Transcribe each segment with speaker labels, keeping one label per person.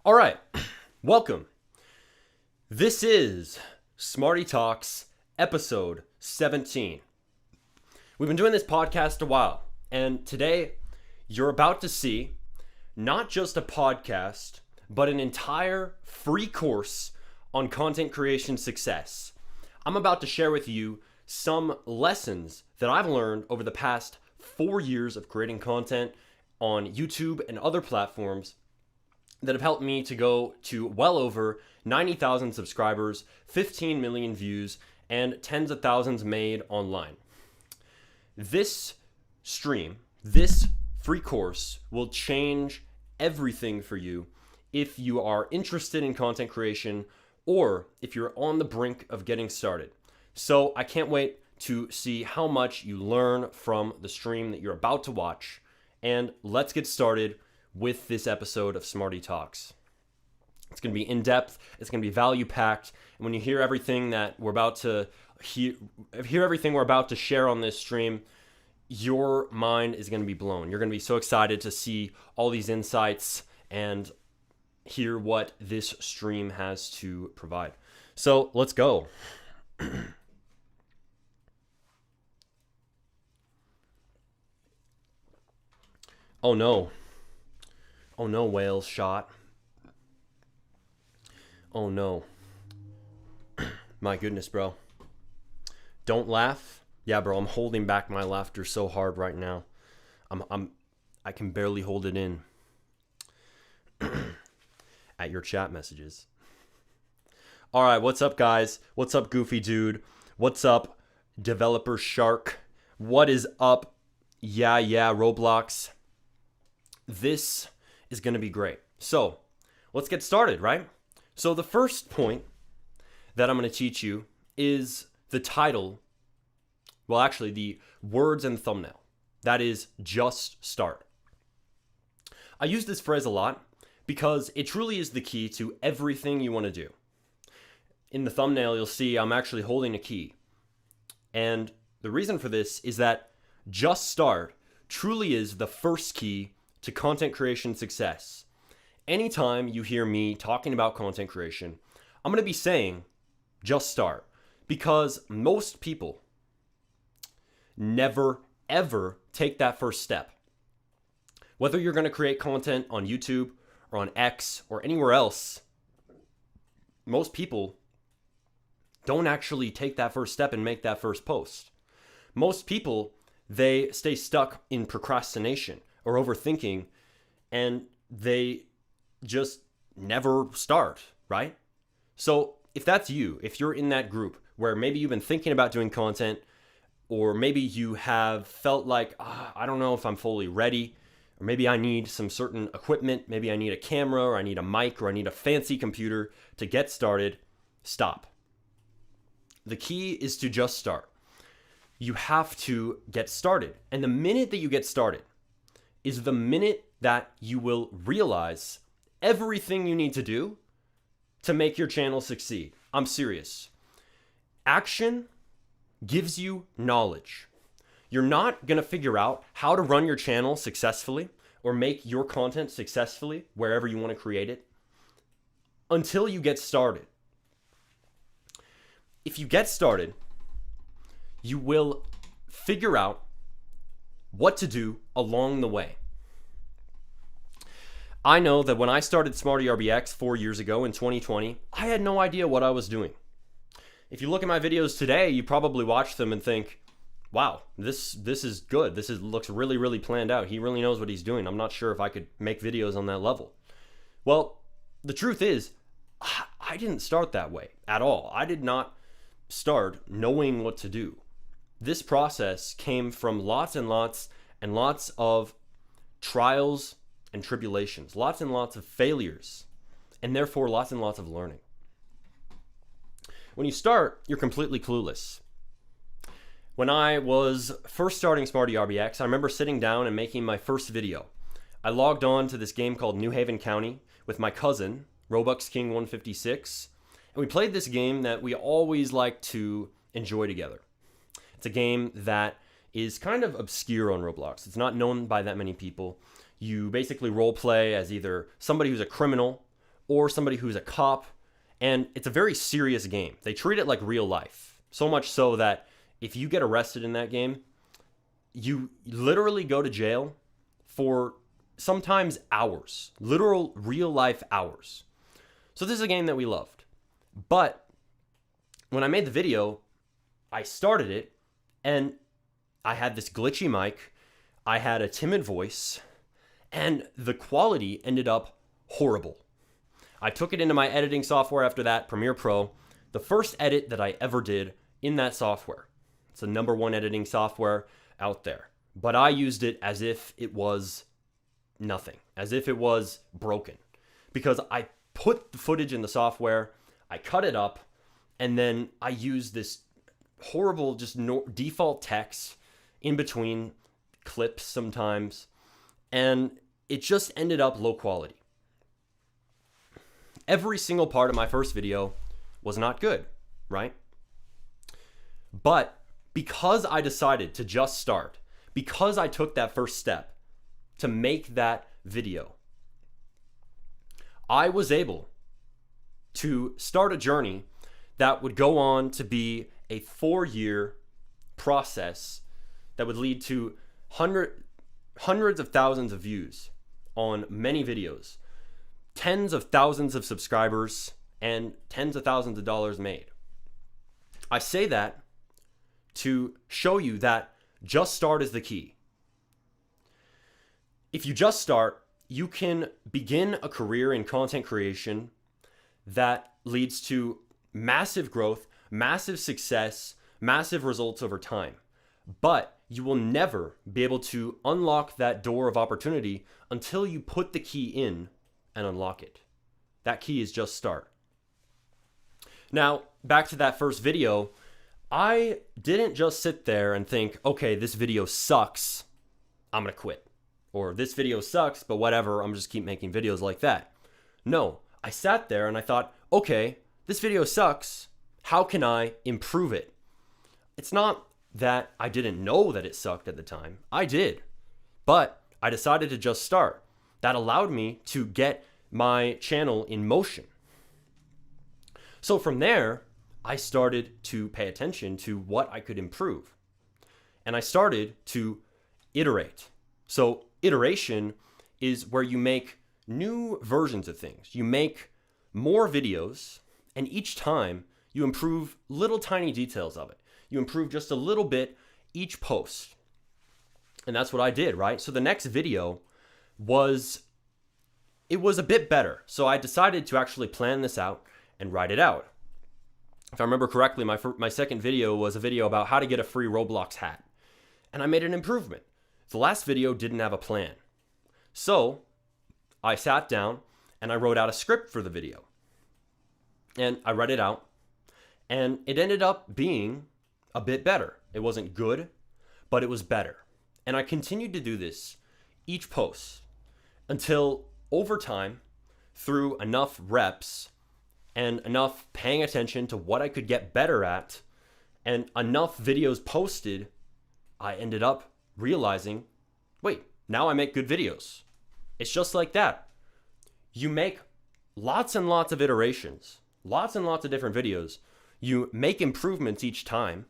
Speaker 1: All right, welcome. This is SmartyTalks episode 17. We've been doing this podcast a while, and today you're about to see not just a podcast, but an entire free course on content creation success. I'm about to share with you some lessons that I've learned over the past 4 years of creating content on YouTube and other platforms that have helped me to go to well over 90,000 subscribers, 15 million views, and tens of thousands made online. This stream, this free course will change everything for you if you are interested in content creation or if you're on the brink of getting started. So I can't wait to see how much you learn from the stream that you're about to watch. And let's get started with this episode of Smarty Talks. It's going to be in-depth, it's going to be value-packed, and when you hear everything that we're about to hear everything we're about to share on this stream, your mind is going to be blown. You're going to be so excited to see all these insights and hear what this stream has to provide. So let's go. Oh no. Oh no, whales shot. Oh no. My goodness, bro. Don't laugh. Yeah, bro, I'm holding back my laughter so hard right now. I can barely hold it in. At your chat messages. All right, what's up, guys? What's up, Goofy Dude? What's up, Developer Shark? What is up? Yeah, ROBLOX. This is going to be great. So let's get started, right? So the first point that I'm going to teach you is the title. Well, actually, the words and thumbnail. That is just start. I use this phrase a lot because it truly is the key to everything you want to do. In the thumbnail, you'll see I'm actually holding a key. And the reason for this is that just start truly is the first key to content creation success. Anytime you hear me talking about content creation, I'm going to be saying just start, because most people never ever take that first step. Whether you're going to create content on YouTube or on X or anywhere else, most people don't actually take that first step and make that first post. Most people, they stay stuck in procrastination or overthinking, and they just never start, right? So if that's you, if you're in that group where maybe you've been thinking about doing content, or maybe you have felt like, I don't know if I'm fully ready, or maybe I need some certain equipment, maybe I need a camera, or I need a mic, or I need a fancy computer to get started, stop. The key is to just start. You have to get started. And the minute that you get started is the minute that you will realize everything you need to do to make your channel succeed. I'm serious. Action gives you knowledge. You're not going to figure out how to run your channel successfully or make your content successfully wherever you want to create it until you get started. If you get started, you will figure out what to do along the way. I know that when I started SmartyRBX 4 years ago in 2020, I had no idea what I was doing. If you look at my videos today, you probably watch them and think, wow, this is good. Looks really planned out. He really knows what he's doing. I'm not sure if I could make videos on that level. Well, the truth is, I didn't start that way at all. I did not start knowing what to do. This process came from lots and lots and lots of trials and tribulations, lots and lots of failures, and therefore lots and lots of learning. When you start, you're completely clueless. When I was first starting SmartyRBX, I remember sitting down and making my first video. I logged on to this game called New Haven County with my cousin, ROBUX King 156, and we played this game that we always like to enjoy together. It's a game that is kind of obscure on Roblox. It's not known by that many people. You basically role play as either somebody who's a criminal or somebody who's a cop, and it's a very serious game. They treat it like real life, so much so that if you get arrested in that game, you literally go to jail for sometimes hours, literal real life hours. So this is a game that we loved. But when I made the video, I started it and I had this glitchy mic, I had a timid voice, and the quality ended up horrible. I took it into my editing software after that, Premiere Pro, the first edit that I ever did in that software. It's the #1 editing software out there. But I used it as if it was nothing, as if it was broken. Because I put the footage in the software, I cut it up, and then I used this horrible default text in between clips sometimes, and it just ended up low quality. Every single part of my first video was not good, right? But because I decided to just start, because I took that first step to make that video, I was able to start a journey that would go on to be a 4-year process that would lead to hundreds of thousands of views on many videos, tens of thousands of subscribers, and tens of thousands of dollars made. I say that to show you that just start is the key. If you just start, you can begin a career in content creation that leads to massive growth, massive success, massive results over time. But you will never be able to unlock that door of opportunity until you put the key in and unlock it. That key is just start. Now, back to that first video, I didn't just sit there and think, okay, this video sucks, I'm gonna quit. Or this video sucks, but whatever, I'm just keep making videos like that. No, I sat there and I thought, okay, this video sucks, how can I improve it? It's not that I didn't know that it sucked at the time. I did. But I decided to just start. That allowed me to get my channel in motion. So from there, I started to pay attention to what I could improve. And I started to iterate. So iteration is where you make new versions of things. You make more videos, and each time you improve little tiny details of it. You improve just a little bit each post. And that's what I did, right? So the next video was a bit better. So I decided to actually plan this out and write it out. If I remember correctly, my second video was a video about how to get a free ROBLOX hat. And I made an improvement. The last video didn't have a plan. So I sat down and I wrote out a script for the video. And I read it out. And it ended up being a bit better. It wasn't good, but it was better. And I continued to do this each post until over time, through enough reps and enough paying attention to what I could get better at and enough videos posted, I ended up realizing, wait, now I make good videos. It's just like that. You make lots and lots of iterations, lots and lots of different videos. You make improvements each time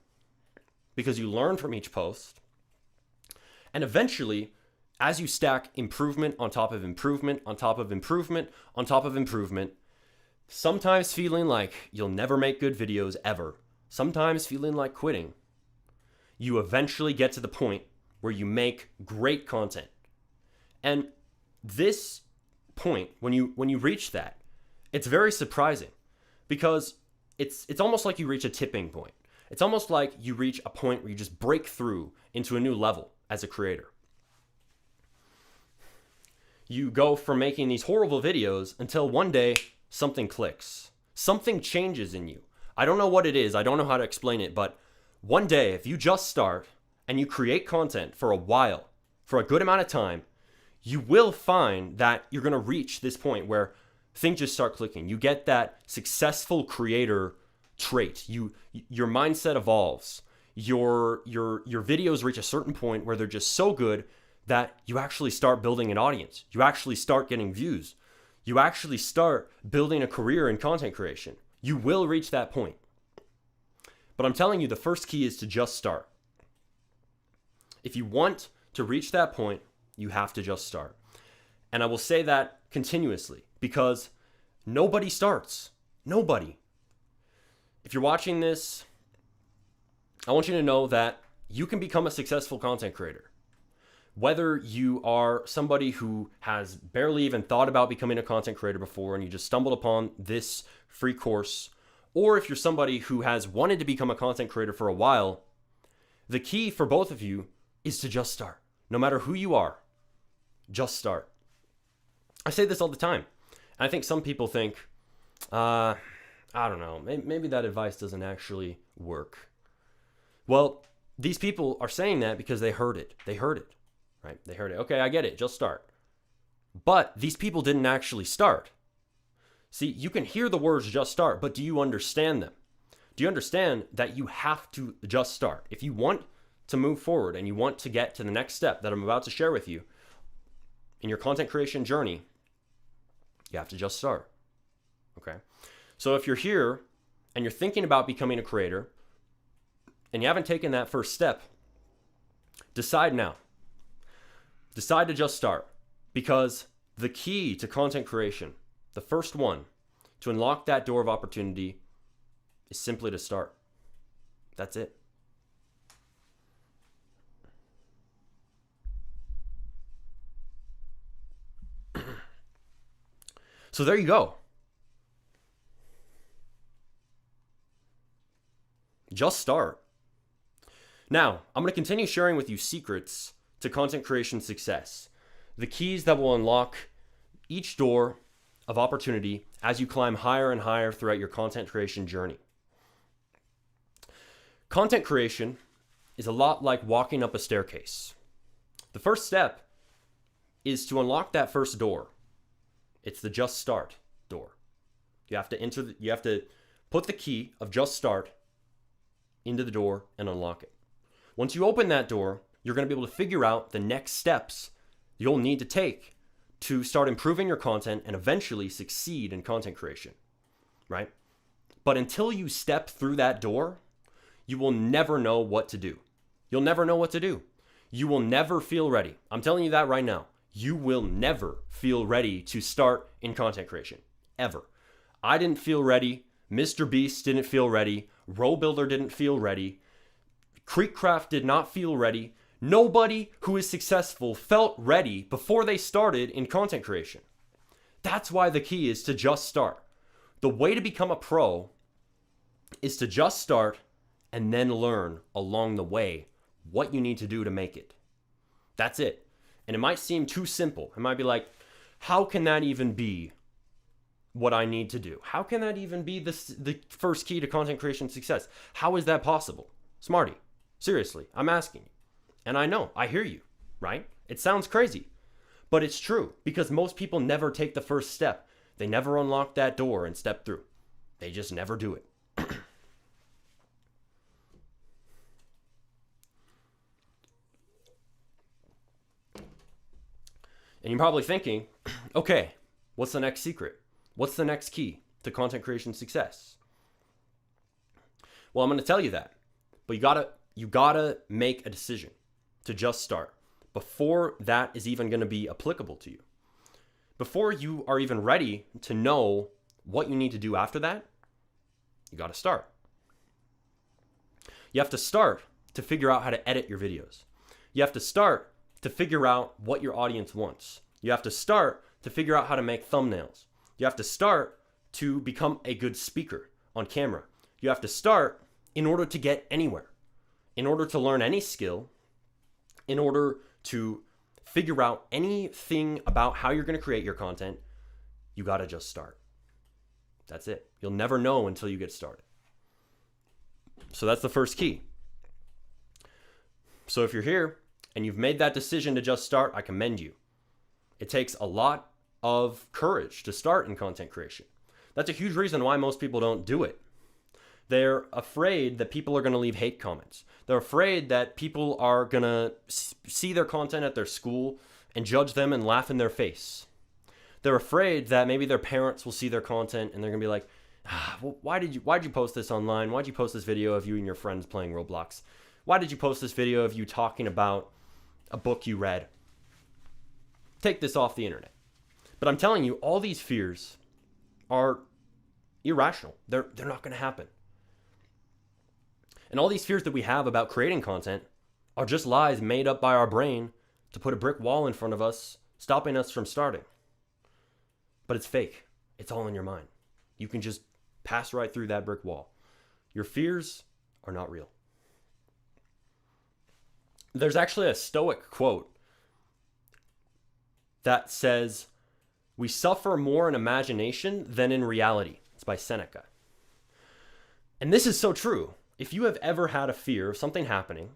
Speaker 1: because you learn from each post. And eventually, as you stack improvement on top of improvement, on top of improvement, on top of improvement, sometimes feeling like you'll never make good videos ever, sometimes feeling like quitting, you eventually get to the point where you make great content. And this point, when you reach that, it's very surprising because it's almost like you reach a tipping point. It's almost like you reach a point where you just break through into a new level as a creator. You go from making these horrible videos until one day something clicks. Something changes in you. I don't know what it is. I don't know how to explain it, but one day if you just start and you create content for a while, for a good amount of time, you will find that you're going to reach this point where things just start clicking. You get that successful creator trait. Your mindset evolves. Your videos reach a certain point where they're just so good that you actually start building an audience. You actually start getting views. you actually start building a career in content creation. You will reach that point. But I'm telling you, the first key is to just start. If you want to reach that point, you have to just start. And I will say that continuously because nobody starts. Nobody. If you're watching this, I want you to know that you can become a successful content creator. Whether you are somebody who has barely even thought about becoming a content creator before and you just stumbled upon this free course, or if you're somebody who has wanted to become a content creator for a while, the key for both of you is to just start. No matter who you are, just start. I say this all the time. I think some people think, I don't know, maybe that advice doesn't actually work. Well, these people are saying that because they heard it. They heard it, right? They heard it. Okay, I get it. Just start. But these people didn't actually start. See, you can hear the words just start, but do you understand them? Do you understand that you have to just start? If you want to move forward and you want to get to the next step that I'm about to share with you in your content creation journey, you have to just start. Okay? So if you're here and you're thinking about becoming a creator and you haven't taken that first step, decide now. Decide to just start, because the key to content creation, the first one to unlock that door of opportunity, is simply to start. That's it. So there you go. Just start. Now, I'm going to continue sharing with you secrets to content creation success, the keys that will unlock each door of opportunity as you climb higher and higher throughout your content creation journey. Content creation is a lot like walking up a staircase. The first step is to unlock that first door. It's the just start door. You have to put the key of just start into the door and unlock it. Once you open that door, you're going to be able to figure out the next steps you'll need to take to start improving your content and eventually succeed in content creation, right? But until you step through that door, you will never know what to do. You'll never know what to do. You will never feel ready. I'm telling you that right now. You will never feel ready to start in content creation, ever. I didn't feel ready. Mr. Beast didn't feel ready. RoBuilder didn't feel ready. Creekcraft did not feel ready. Nobody who is successful felt ready before they started in content creation. That's why the key is to just start. The way to become a pro is to just start and then learn along the way what you need to do to make it. That's it. And it might seem too simple. It might be like, how can that even be what I need to do? How can that even be the first key to content creation success? How is that possible? Smarty, seriously, I'm asking you. And I know, I hear you, right? It sounds crazy, but it's true because most people never take the first step. They never unlock that door and step through. They just never do it. And you're probably thinking, okay, what's the next secret? What's the next key to content creation success? Well, I'm going to tell you that, but you gotta make a decision to just start before that is even going to be applicable to you. Before you are even ready to know what you need to do after that, you got to start. You have to start to figure out how to edit your videos. You have to start to figure out what your audience wants. You have to start to figure out how to make thumbnails. You have to start to become a good speaker on camera. You have to start in order to get anywhere, in order to learn any skill, in order to figure out anything about how you're going to create your content. You got to just start. That's it. You'll never know until you get started. So that's the first key. So if you're here and you've made that decision to just start, I commend you. It takes a lot of courage to start in content creation. That's a huge reason why most people don't do it. They're afraid that people are going to leave hate comments. They're afraid that people are going to see their content at their school and judge them and laugh in their face. They're afraid that maybe their parents will see their content and they're going to be like, well, why'd you post this online? Why'd you post this video of you and your friends playing Roblox? Why did you post this video of you talking about a book you read? Take this off the internet. But I'm telling you, all these fears are irrational. They're not going to happen. And all these fears that we have about creating content are just lies made up by our brain to put a brick wall in front of us, stopping us from starting. But it's fake. It's all in your mind. You can just pass right through that brick wall. Your fears are not real. There's actually a Stoic quote that says, "We suffer more in imagination than in reality." It's by Seneca. And this is so true. If you have ever had a fear of something happening,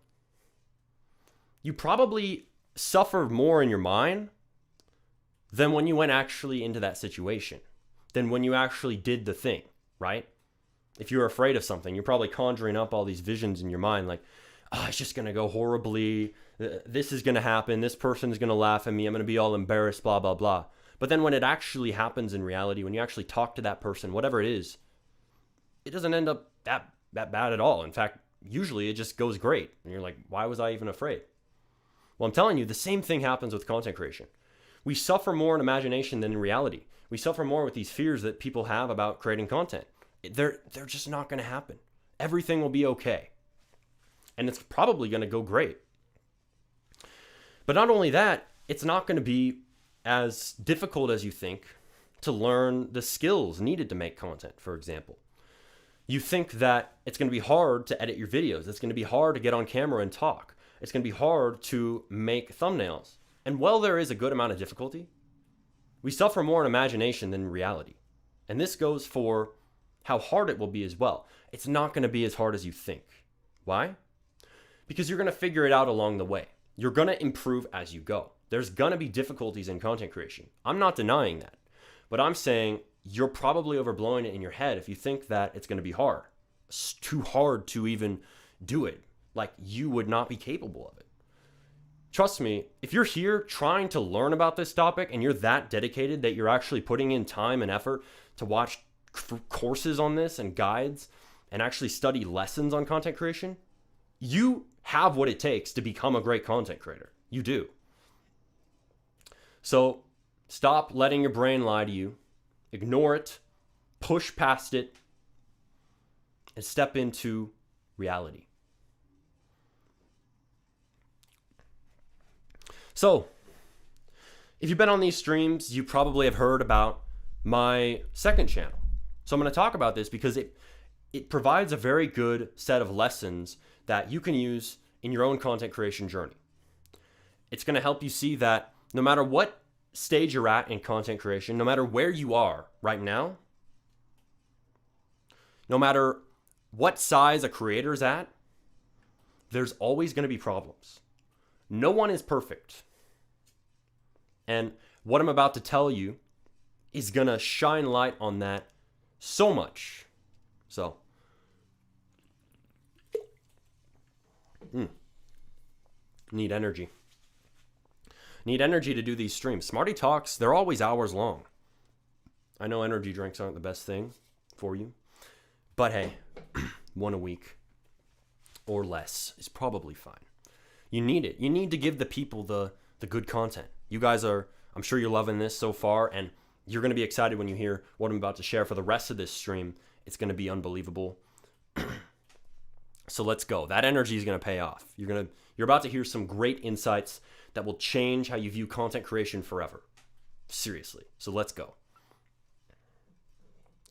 Speaker 1: you probably suffered more in your mind than when you went actually into that situation, than when you actually did the thing, right? If you're afraid of something, you're probably conjuring up all these visions in your mind like, oh, it's just going to go horribly. This is going to happen. This person is going to laugh at me. I'm going to be all embarrassed, blah, blah, blah. But then when it actually happens in reality, when you actually talk to that person, whatever it is, it doesn't end up that bad at all. In fact, usually it just goes great. And you're like, why was I even afraid? Well, I'm telling you, the same thing happens with content creation. We suffer more in imagination than in reality. We suffer more with these fears that people have about creating content. They're just not going to happen. Everything will be okay. And it's probably going to go great. But not only that, it's not going to be as difficult as you think to learn the skills needed to make content, for example. You think that it's going to be hard to edit your videos. It's going to be hard to get on camera and talk. It's going to be hard to make thumbnails. And while there is a good amount of difficulty, we suffer more in imagination than in reality. And this goes for how hard it will be as well. It's not going to be as hard as you think. Why? Because you're going to figure it out along the way. You're going to improve as you go. There's going to be difficulties in content creation. I'm not denying that. But I'm saying you're probably overblowing it in your head if you think that it's going to be hard. It's too hard to even do it. Like you would not be capable of it. Trust me, if you're here trying to learn about this topic and you're that dedicated that you're actually putting in time and effort to watch courses on this and guides and actually study lessons on content creation, you have what it takes to become a great content creator. You do. So stop letting your brain lie to you. Ignore it. Push past it. And step into reality. So, if you've been on these streams, you probably have heard about my second channel. So I'm going to talk about this because it provides a very good set of lessons that you can use in your own content creation journey. It's going to help you see that no matter what stage you're at in content creation, no matter where you are right now, no matter what size a creator's at, there's always going to be problems. No one is perfect. And what I'm about to tell you is going to shine light on that so much. So, need energy. Need energy to do these streams. SmartyTalks, they're always hours long. I know energy drinks aren't the best thing for you. But hey, one a week or less is probably fine. You need it. You need to give the people the good content. You guys are, I'm sure you're loving this so far, and you're going to be excited when you hear what I'm about to share for the rest of this stream. It's going to be unbelievable. So let's go. That energy is going to pay off. You're about to hear some great insights that will change how you view content creation forever. Seriously. So let's go.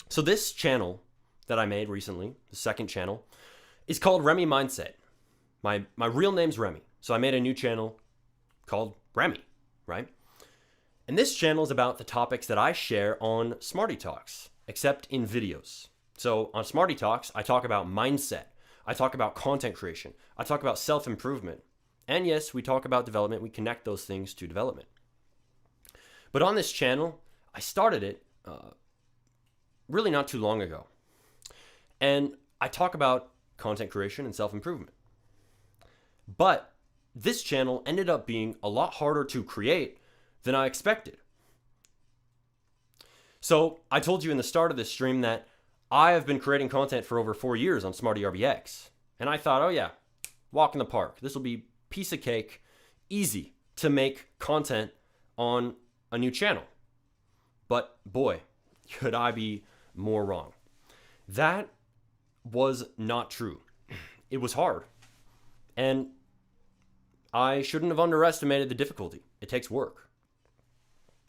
Speaker 1: So this channel that I made recently, the second channel, is called Remy Mindset. My real name's Remy. So I made a new channel called Remy, right? And this channel is about the topics that I share on SmartyTalks, except in videos. So on SmartyTalks, I talk about mindset. I talk about content creation. I talk about self-improvement. And yes, we talk about development. We connect those things to development. But on this channel, I started it really not too long ago. And I talk about content creation and self-improvement. But this channel ended up being a lot harder to create than I expected. So I told you in the start of this stream that I have been creating content for over 4 years on SmartyRBX. And I thought, oh yeah, walk in the park. This will be piece of cake, easy to make content on a new channel. But boy, could I be more wrong. That was not true. It was hard. And I shouldn't have underestimated the difficulty. It takes work.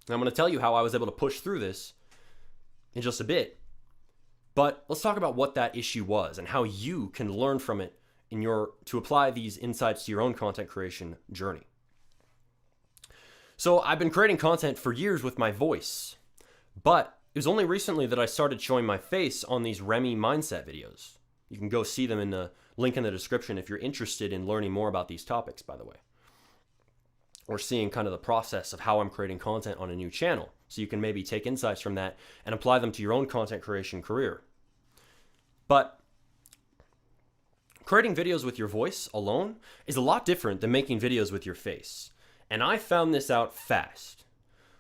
Speaker 1: And I'm going to tell you how I was able to push through this in just a bit. But let's talk about what that issue was and how you can learn from it to apply these insights to your own content creation journey. So I've been creating content for years with my voice, but it was only recently that I started showing my face on these Remy mindset videos. You can go see them in the link in the description if you're interested in learning more about these topics, by the way. Or seeing kind of the process of how I'm creating content on a new channel. So you can maybe take insights from that and apply them to your own content creation career. But creating videos with your voice alone is a lot different than making videos with your face. And I found this out fast.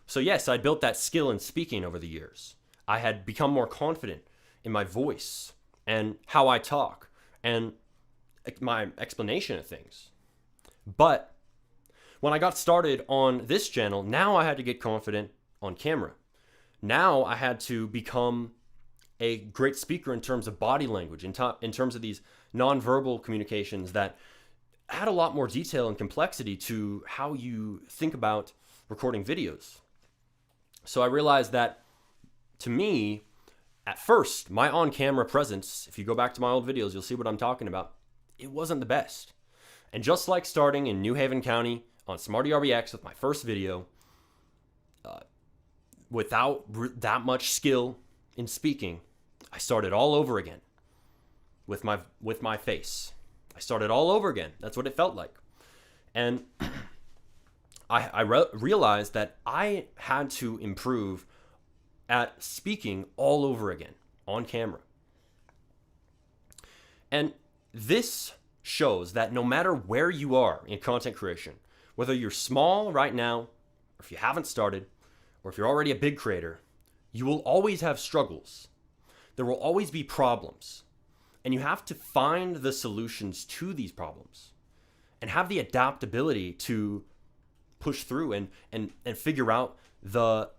Speaker 1: So yes, I built that skill in speaking over the years. I had become more confident in my voice and how I talk and my explanation of things. But when I got started on this channel, now I had to get confident on camera. Now I had to become a great speaker in terms of body language, in terms of these nonverbal communications that add a lot more detail and complexity to how you think about recording videos. So I realized that, to me, at first, my on-camera presence, if you go back to my old videos, you'll see what I'm talking about, it wasn't the best. And just like starting in New Haven County on SmartyRBX with my first video, without that much skill in speaking, I started all over again with my face. I started all over again. That's what it felt like. And I realized that I had to improve at speaking all over again on camera. And this shows that no matter where you are in content creation, whether you're small right now, or if you haven't started, or if you're already a big creator, you will always have struggles. There will always be problems. And you have to find the solutions to these problems and have the adaptability to push through and figure out the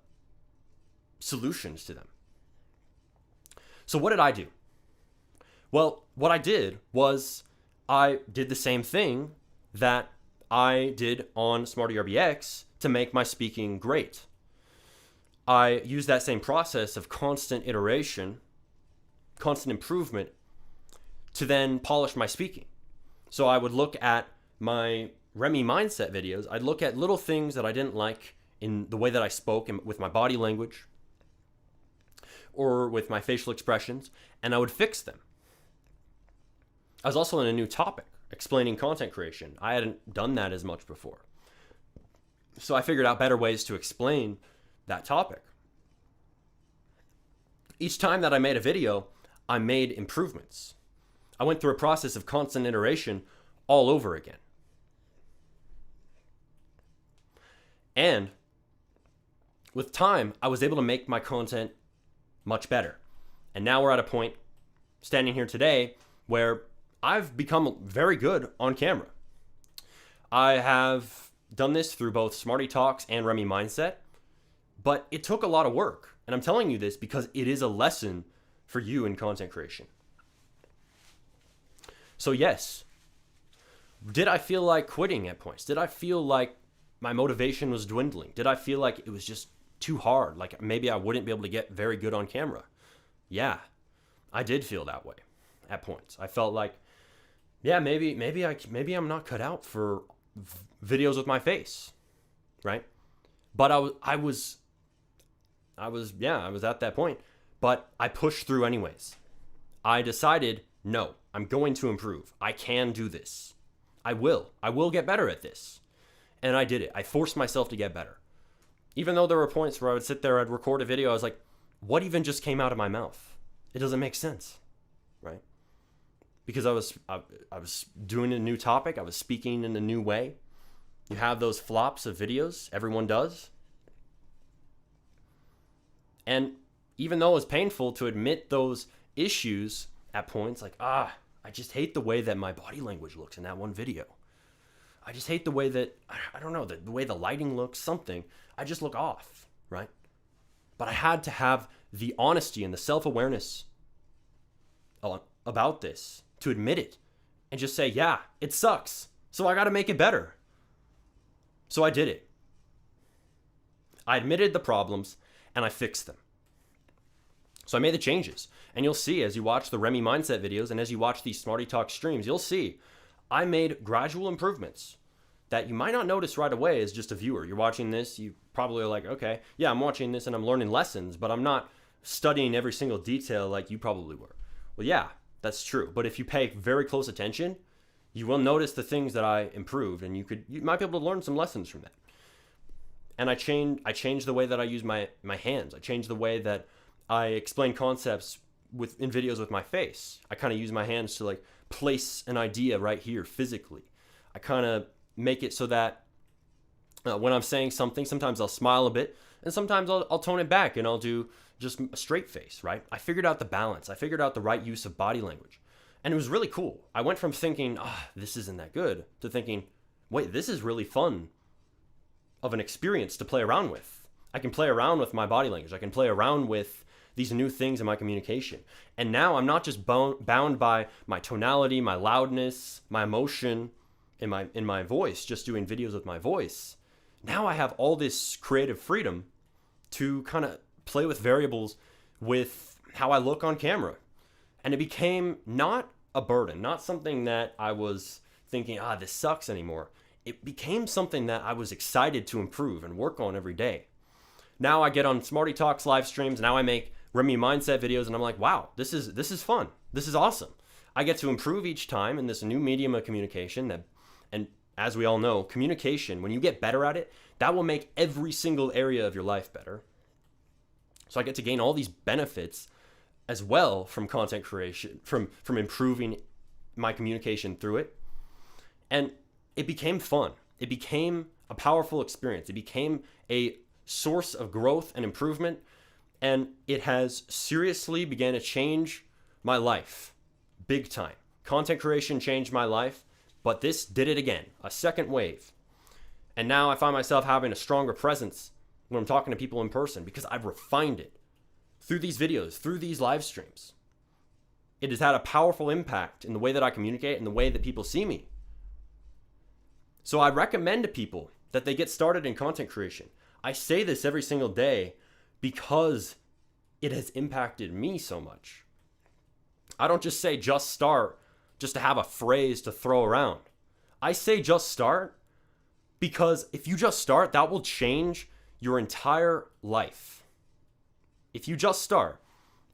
Speaker 1: solutions to them. So what did I do? Well, what I did was I did the same thing that I did on SmartyRBX to make my speaking great. I used that same process of constant iteration, constant improvement to then polish my speaking. So I would look at my Remy mindset videos. I'd look at little things that I didn't like in the way that I spoke and with my body language or with my facial expressions, and I would fix them. I was also in a new topic, explaining content creation. I hadn't done that as much before. So I figured out better ways to explain that topic. Each time that I made a video, I made improvements. I went through a process of constant iteration all over again. And with time, I was able to make my content much better. And now we're at a point, standing here today, where I've become very good on camera. I have done this through both SmartyTalks and Remy Mindset, but it took a lot of work. And I'm telling you this because it is a lesson for you in content creation. So yes, did I feel like quitting at points? Did I feel like my motivation was dwindling? Did I feel like it was just too hard? Like maybe I wouldn't be able to get very good on camera? Yeah, I did feel that way at points. I felt like, yeah, maybe I'm not cut out for videos with my face, right? But I was at that point, but I pushed through anyways. I decided, no, I'm going to improve. I can do this. I will get better at this. And I did it. I forced myself to get better. Even though there were points where I would sit there, I'd record a video, I was like, what even just came out of my mouth? It doesn't make sense, right? Because I was doing a new topic. I was speaking in a new way. You have those flops of videos. Everyone does. And even though it was painful to admit those issues at points, like, I just hate the way that my body language looks in that one video. I just hate the way that, I don't know, the way the lighting looks, something. I just look off, right? But I had to have the honesty and the self-awareness about this to admit it and just say, yeah, it sucks. So I got to make it better. So I did it. I admitted the problems and I fixed them. So I made the changes. And you'll see as you watch the Remy Mindset videos and as you watch these SmartyTalks streams, you'll see I made gradual improvements that you might not notice right away as just a viewer. You're watching this, you probably are like, okay, yeah, I'm watching this and I'm learning lessons, but I'm not studying every single detail like you probably were. Well, yeah, that's true. But if you pay very close attention, you will notice the things that I improved, and you might be able to learn some lessons from that. And I changed the way that I use my hands. I changed the way that I explain concepts in videos with my face. I kind of use my hands to like place an idea right here physically. I kind of make it so that when I'm saying something, sometimes I'll smile a bit, and sometimes I'll tone it back and I'll do just a straight face, right? I figured out the balance. I figured out the right use of body language. And it was really cool. I went from thinking, this isn't that good, to thinking, wait, this is really fun of an experience to play around with. I can play around with my body language. I can play around with these new things in my communication. And now I'm not just bound by my tonality, my loudness, my emotion in my voice, just doing videos with my voice. Now I have all this creative freedom to kind of play with variables with how I look on camera. And it became not a burden, not something that I was thinking, this sucks anymore. It became something that I was excited to improve and work on every day. Now I get on SmartyTalks live streams. Now I make Remy Mindset videos, and I'm like, wow, this is fun. This is awesome. I get to improve each time in this new medium of communication. And as we all know, communication, when you get better at it, that will make every single area of your life better. So I get to gain all these benefits as well from content creation, from improving my communication through it. And it became fun. It became a powerful experience. It became a source of growth and improvement. And it has seriously began to change my life big time. Content creation changed my life, but this did it again, a second wave. And now I find myself having a stronger presence when I'm talking to people in person because I've refined it through these videos, through these live streams. It has had a powerful impact in the way that I communicate and the way that people see me. So I recommend to people that they get started in content creation. I say this every single day because it has impacted me so much. I don't just say just start just to have a phrase to throw around. I say just start because if you just start, that will change your entire life. If you just start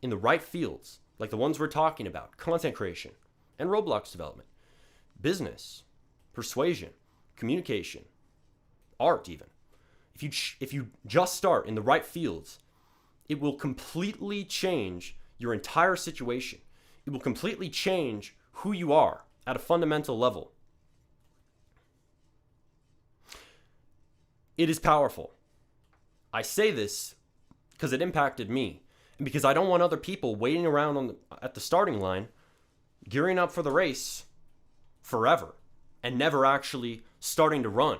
Speaker 1: in the right fields, like the ones we're talking about, content creation and ROBLOX development, business, persuasion, communication, art even. If you just start in the right fields, it will completely change your entire situation. It will completely change who you are at a fundamental level. It is powerful. I say this because it impacted me and because I don't want other people waiting around at the starting line, gearing up for the race forever and never actually starting to run.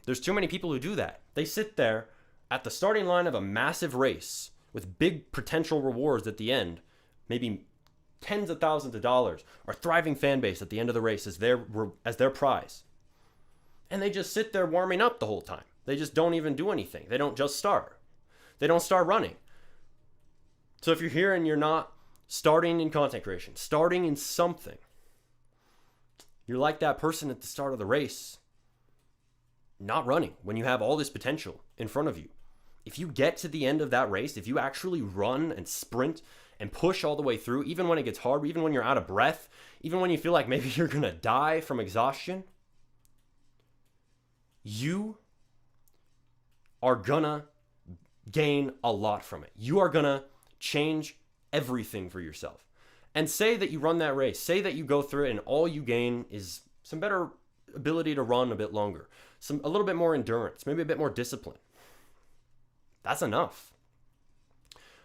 Speaker 1: There's too many people who do that. They sit there at the starting line of a massive race with big potential rewards at the end, maybe tens of thousands of dollars, or thriving fan base at the end of the race as their prize. And they just sit there warming up the whole time. They just don't even do anything. They don't just start. They don't start running. So if you're here and you're not starting in content creation, starting in something, you're like that person at the start of the race, not running when you have all this potential in front of you. If you get to the end of that race, if you actually run and sprint and push all the way through, even when it gets hard, even when you're out of breath, even when you feel like maybe you're going to die from exhaustion, you are going to gain a lot from it. You are going to change everything for yourself. And say that you run that race. Say that you go through it and all you gain is some better ability to run a bit longer, a little bit more endurance, maybe a bit more discipline. That's enough.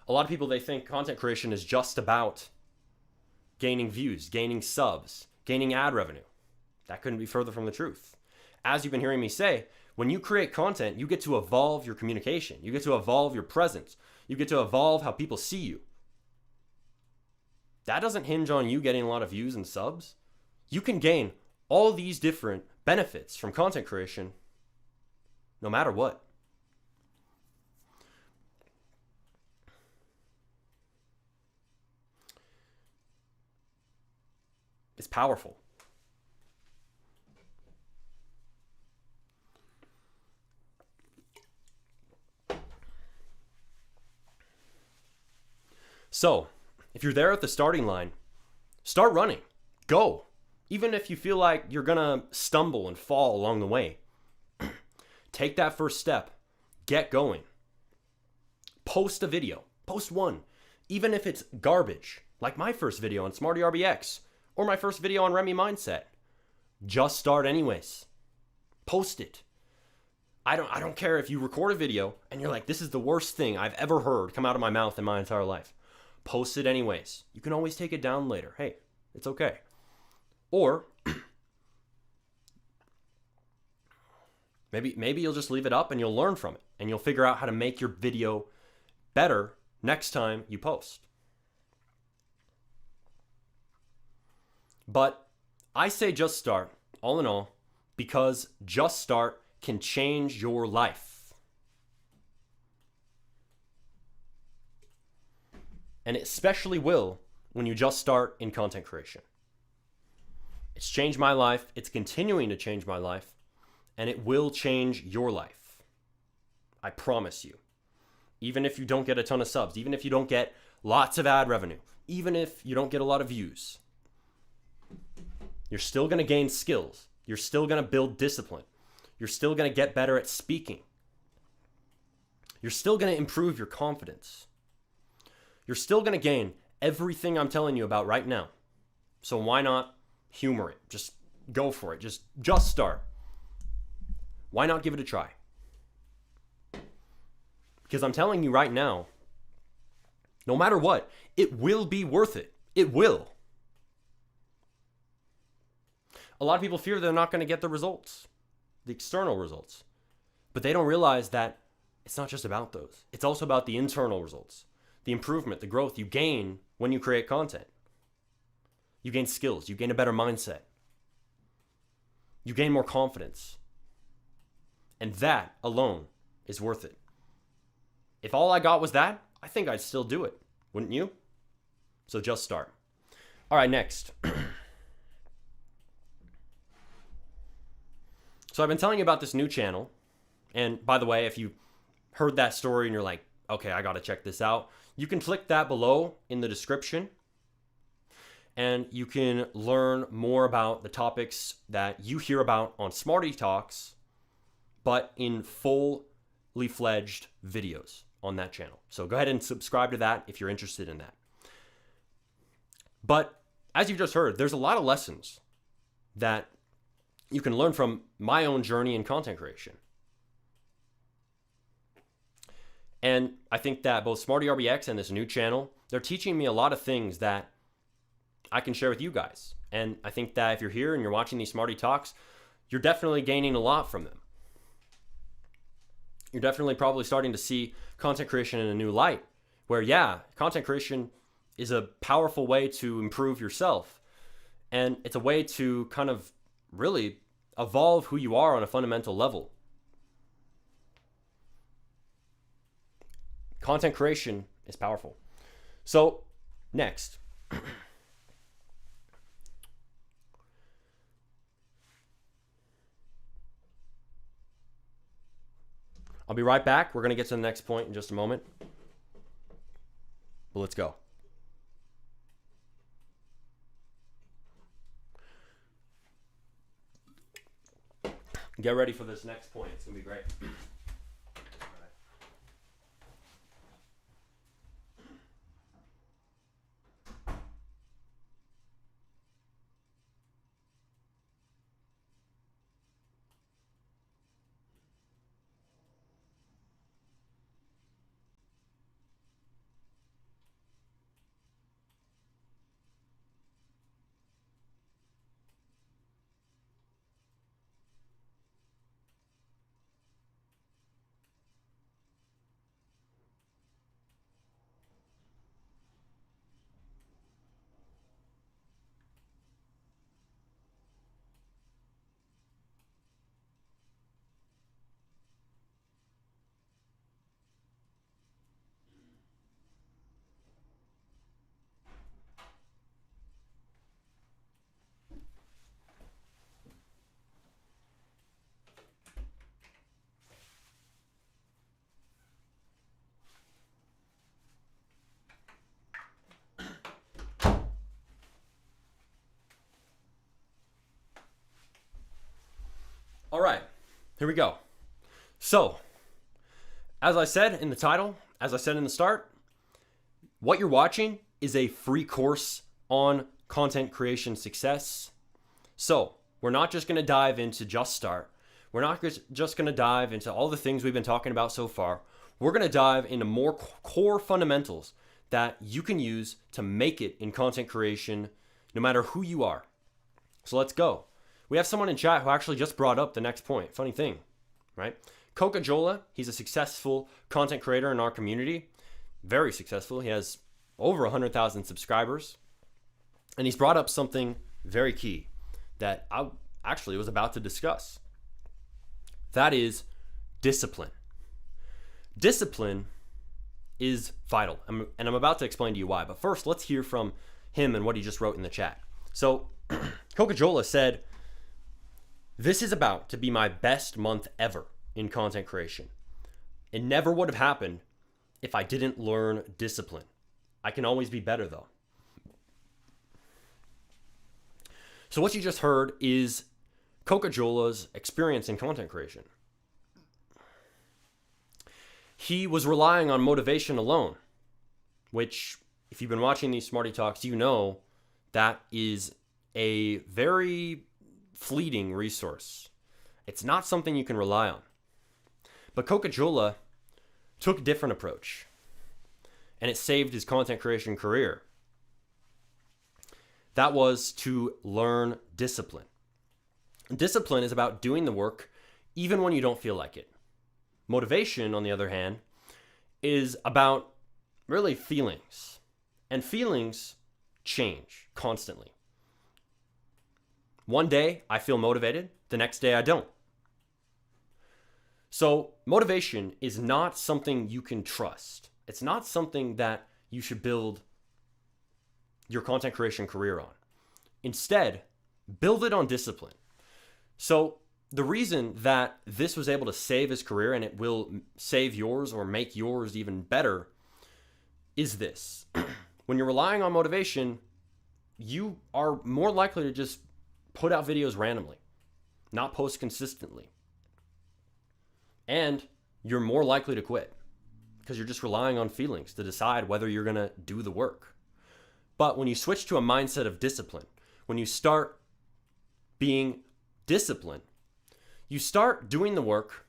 Speaker 1: A lot of people, they think content creation is just about gaining views, gaining subs, gaining ad revenue. That couldn't be further from the truth. As you've been hearing me say, when you create content, you get to evolve your communication. You get to evolve your presence. You get to evolve how people see you. That doesn't hinge on you getting a lot of views and subs. You can gain all these different benefits from content creation no matter what. It's powerful. So, if you're there at the starting line, start running. Go. Even if you feel like you're going to stumble and fall along the way, take that first step. Get going. Post a video. Post one. Even if it's garbage, like my first video on SmartyRBX or my first video on Remy Mindset. Just start anyways. Post it. I don't care if you record a video and you're like, this is the worst thing I've ever heard come out of my mouth in my entire life. Post it anyways. You can always take it down later. Hey, it's okay. Or maybe you'll just leave it up and you'll learn from it and you'll figure out how to make your video better next time you post. But I say just start, all in all, because just start can change your life. And it especially will when you just start in content creation. It's changed my life. It's continuing to change my life. And it will change your life. I promise you. Even if you don't get a ton of subs, even if you don't get lots of ad revenue, even if you don't get a lot of views, you're still going to gain skills. You're still going to build discipline. You're still going to get better at speaking. You're still going to improve your confidence. You're still going to gain everything I'm telling you about right now. So why not humor it? Just go for it. Just start. Why not give it a try? Because I'm telling you right now, no matter what, it will be worth it. It will. A lot of people fear they're not going to get the results, the external results. But they don't realize that it's not just about those. It's also about the internal results. The improvement, the growth you gain when you create content. You gain skills. You gain a better mindset. You gain more confidence. And that alone is worth it. If all I got was that, I think I'd still do it. Wouldn't you? So just start. All right, next. So I've been telling you about this new channel. And by the way, if you heard that story and you're like, okay, I got to check this out, you can click that below in the description and you can learn more about the topics that you hear about on SmartyTalks, but in fully fledged videos on that channel. So go ahead and subscribe to that if you're interested in that. But as you've just heard, there's a lot of lessons that you can learn from my own journey in content creation. And I think that both SmartyRBX and this new channel, they're teaching me a lot of things that I can share with you guys. And I think that if you're here and you're watching these Smarty Talks, you're definitely gaining a lot from them. You're definitely probably starting to see content creation in a new light, where yeah, content creation is a powerful way to improve yourself. And it's a way to kind of really evolve who you are on a fundamental level. Content creation is powerful. So, next. I'll be right back. We're going to get to the next point in just a moment. But let's go. Get ready for this next point. It's going to be great. All right, here we go. So, as I said in the title, as I said in the start, what you're watching is a free course on content creation success. So, we're not just going to dive into Just Start. We're not just going to dive into all the things we've been talking about so far. We're going to dive into more core fundamentals that you can use to make it in content creation, no matter who you are. So let's go. We have someone in chat who actually just brought up the next point. Funny thing, right? Coca-Cola, he's a successful content creator in our community. Very successful. He has over 100,000 subscribers. And he's brought up something very key that I actually was about to discuss. That is discipline. Discipline is vital. And I'm about to explain to you why. But first, let's hear from him and what he just wrote in the chat. So Coca-Cola said, "This is about to be my best month ever in content creation. It never would have happened if I didn't learn discipline. I can always be better though." So what you just heard is Coca-Cola's experience in content creation. He was relying on motivation alone, which, if you've been watching these Smarty Talks, you know that is a very fleeting resource. It's not something you can rely on. But Coca-Cola took a different approach, and it saved his content creation career. That was to learn discipline. Discipline is about doing the work even when you don't feel like it. Motivation, on the other hand, is about really feelings. And feelings change constantly. One day I feel motivated, the next day I don't. So motivation is not something you can trust. It's not something that you should build your content creation career on. Instead, build it on discipline. So the reason that this was able to save his career, and it will save yours or make yours even better, is this. When you're relying on motivation, you are more likely to just put out videos randomly, not post consistently. And you're more likely to quit because you're just relying on feelings to decide whether you're going to do the work. But when you switch to a mindset of discipline, when you start being disciplined, you start doing the work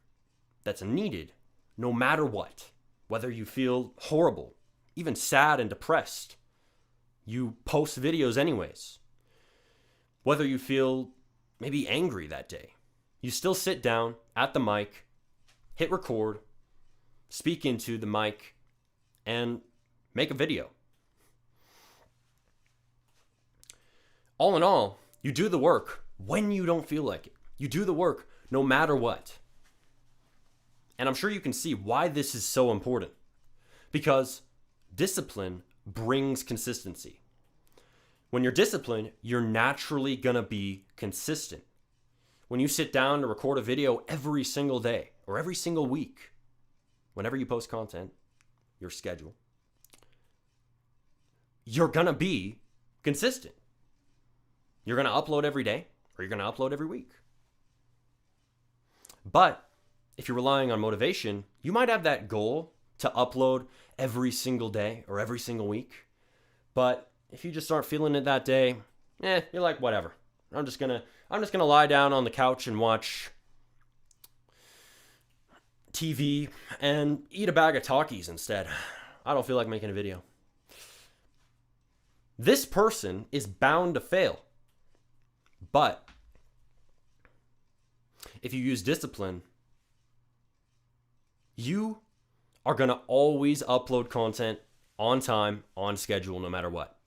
Speaker 1: that's needed no matter what. Whether you feel horrible, even sad and depressed, you post videos anyways. Whether you feel maybe angry that day, you still sit down at the mic, hit record, speak into the mic, and make a video. All in all, you do the work when you don't feel like it. You do the work no matter what. And I'm sure you can see why this is so important. Because discipline brings consistency. When you're disciplined, you're naturally gonna be consistent. When you sit down to record a video every single day or every single week, whenever you post content, your schedule, you're gonna be consistent. You're gonna upload every day or you're gonna upload every week. But if you're relying on motivation, you might have that goal to upload every single day or every single week. But if you just aren't feeling it that day, you're like, whatever. I'm just gonna lie down on the couch and watch TV and eat a bag of Takis instead. I don't feel like making a video. This person is bound to fail. But if you use discipline, you are going to always upload content on time, on schedule, no matter what.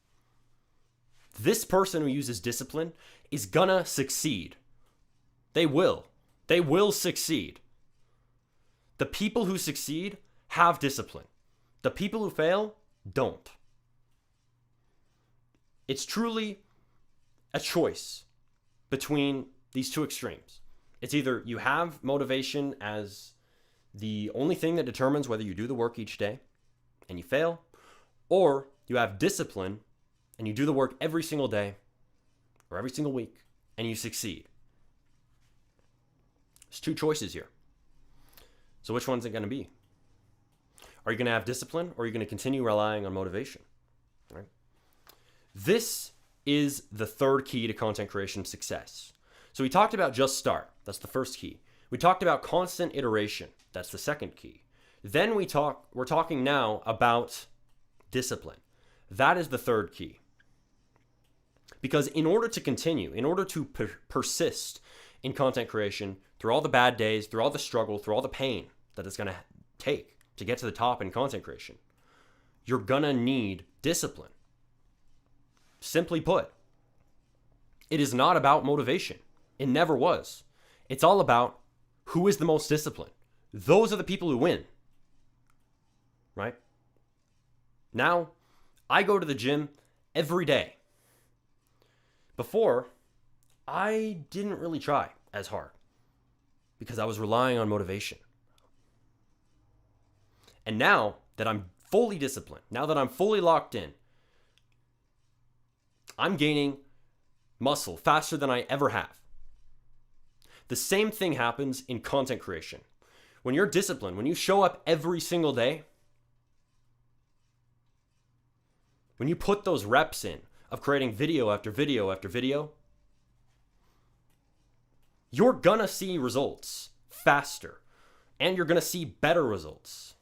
Speaker 1: This person who uses discipline is going to succeed. They will. They will succeed. The people who succeed have discipline. The people who fail don't. It's truly a choice between these two extremes. It's either you have motivation as the only thing that determines whether you do the work each day and you fail, or you have discipline and you do the work every single day or every single week and you succeed. There's two choices here. So which one's it going to be? Are you going to have discipline, or are you going to continue relying on motivation? Right? This is the third key to content creation success. So we talked about just start. That's the first key. We talked about constant iteration. That's the second key. Then we're talking now about discipline. That is the third key. Because in order to continue, in order to persist in content creation through all the bad days, through all the struggle, through all the pain that it's going to take to get to the top in content creation, you're going to need discipline. Simply put, it is not about motivation. It never was. It's all about who is the most disciplined. Those are the people who win. Right? Now, I go to the gym every day. Before, I didn't really try as hard because I was relying on motivation. And now that I'm fully disciplined, now that I'm fully locked in, I'm gaining muscle faster than I ever have. The same thing happens in content creation. When you're disciplined, when you show up every single day, when you put those reps in of creating video after video after video, you're gonna see results faster, and you're gonna see better results.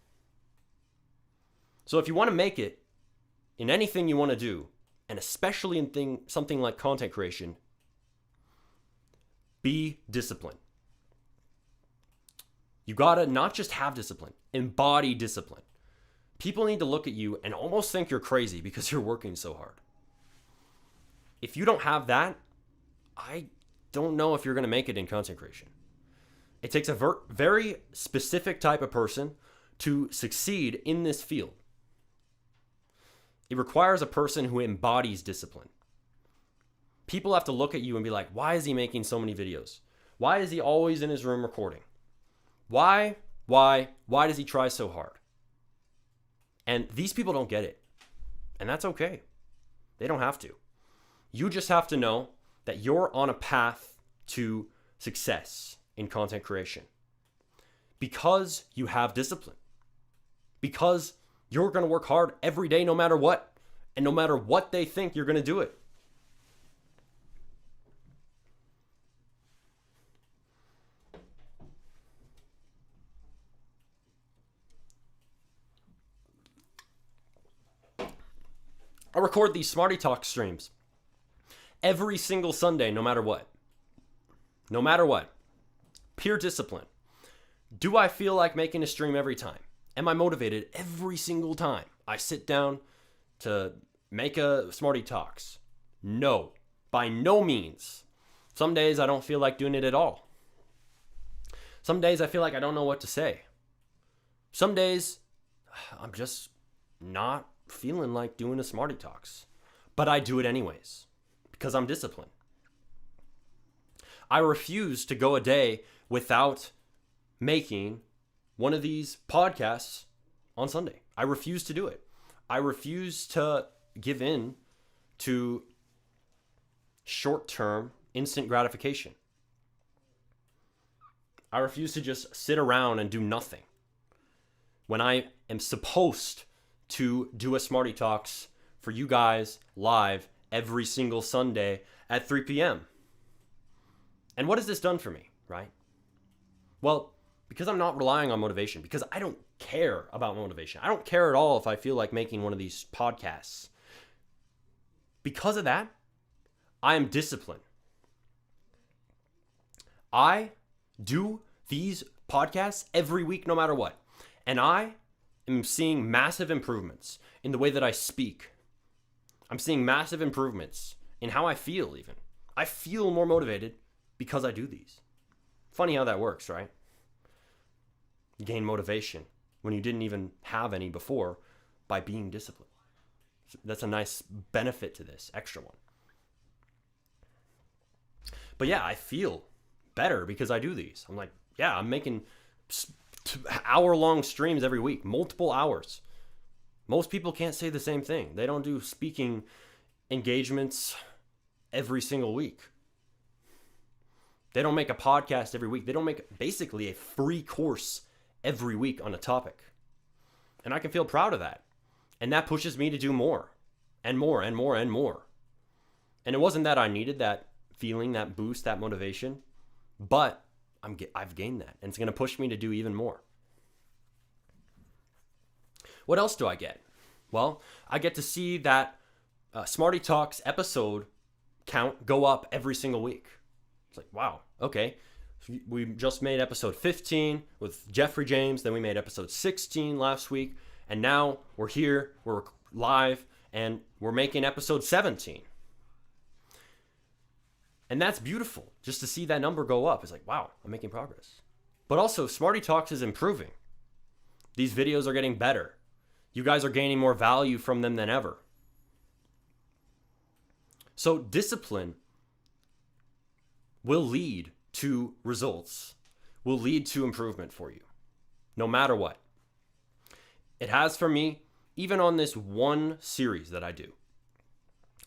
Speaker 1: So if you want to make it in anything you want to do, and especially in something like content creation, be disciplined. You gotta not just have discipline, embody discipline. People need to look at you and almost think you're crazy because you're working so hard. If you don't have that, I don't know if you're gonna make it in content creation. It takes a very specific type of person to succeed in this field. It requires a person who embodies discipline. People have to look at you and be like, why is he making so many videos? Why is he always in his room recording? Why does he try so hard? And these people don't get it. And that's okay. They don't have to. You just have to know that you're on a path to success in content creation because you have discipline. Because you're going to work hard every day no matter what. And no matter what they think, you're going to do it. I record these SmartyTalks streams every single Sunday, no matter what. No matter what. Pure discipline. Do I feel like making a stream every time? Am I motivated every single time I sit down to make a SmartyTalks? No, by no means. Some days I don't feel like doing it at all. Some days I feel like I don't know what to say. Some days I'm just not feeling like doing a SmartyTalks, but I do it anyways because I'm disciplined. I refuse to go a day without making one of these podcasts on Sunday. I refuse to do it. I refuse to give in to short-term instant gratification. I refuse to just sit around and do nothing when I am supposed to do a SmartyTalks for you guys live every single Sunday at 3 p.m. And what has this done for me, right? Well, because I'm not relying on motivation, because I don't care about motivation. I don't care at all if I feel like making one of these podcasts. Because of that, I am disciplined. I do these podcasts every week, no matter what. And I am seeing massive improvements in the way that I speak. I'm seeing massive improvements in how I feel even. I feel more motivated because I do these. Funny how that works, right? You gain motivation when you didn't even have any before by being disciplined. That's a nice benefit to this, extra one. But yeah, I feel better because I do these. I'm like, yeah, I'm making hour-long streams every week, multiple hours. Most people can't say the same thing. They don't do speaking engagements every single week. They don't make a podcast every week. They don't make basically a free course every week on a topic. And I can feel proud of that. And that pushes me to do more and more and more and more. And it wasn't that I needed that feeling, that boost, that motivation, but I've gained that. And it's going to push me to do even more. What else do I get? Well, I get to see that SmartyTalks episode count go up every single week. It's like, wow, okay. We just made episode 15 with Jeffrey James. Then we made episode 16 last week. And now we're here, we're live, and we're making episode 17. And that's beautiful, just to see that number go up. It's like, wow, I'm making progress. But also, SmartyTalks is improving. These videos are getting better. You guys are gaining more value from them than ever. So discipline will lead to results, will lead to improvement for you, no matter what. It has for me, even on this one series that I do.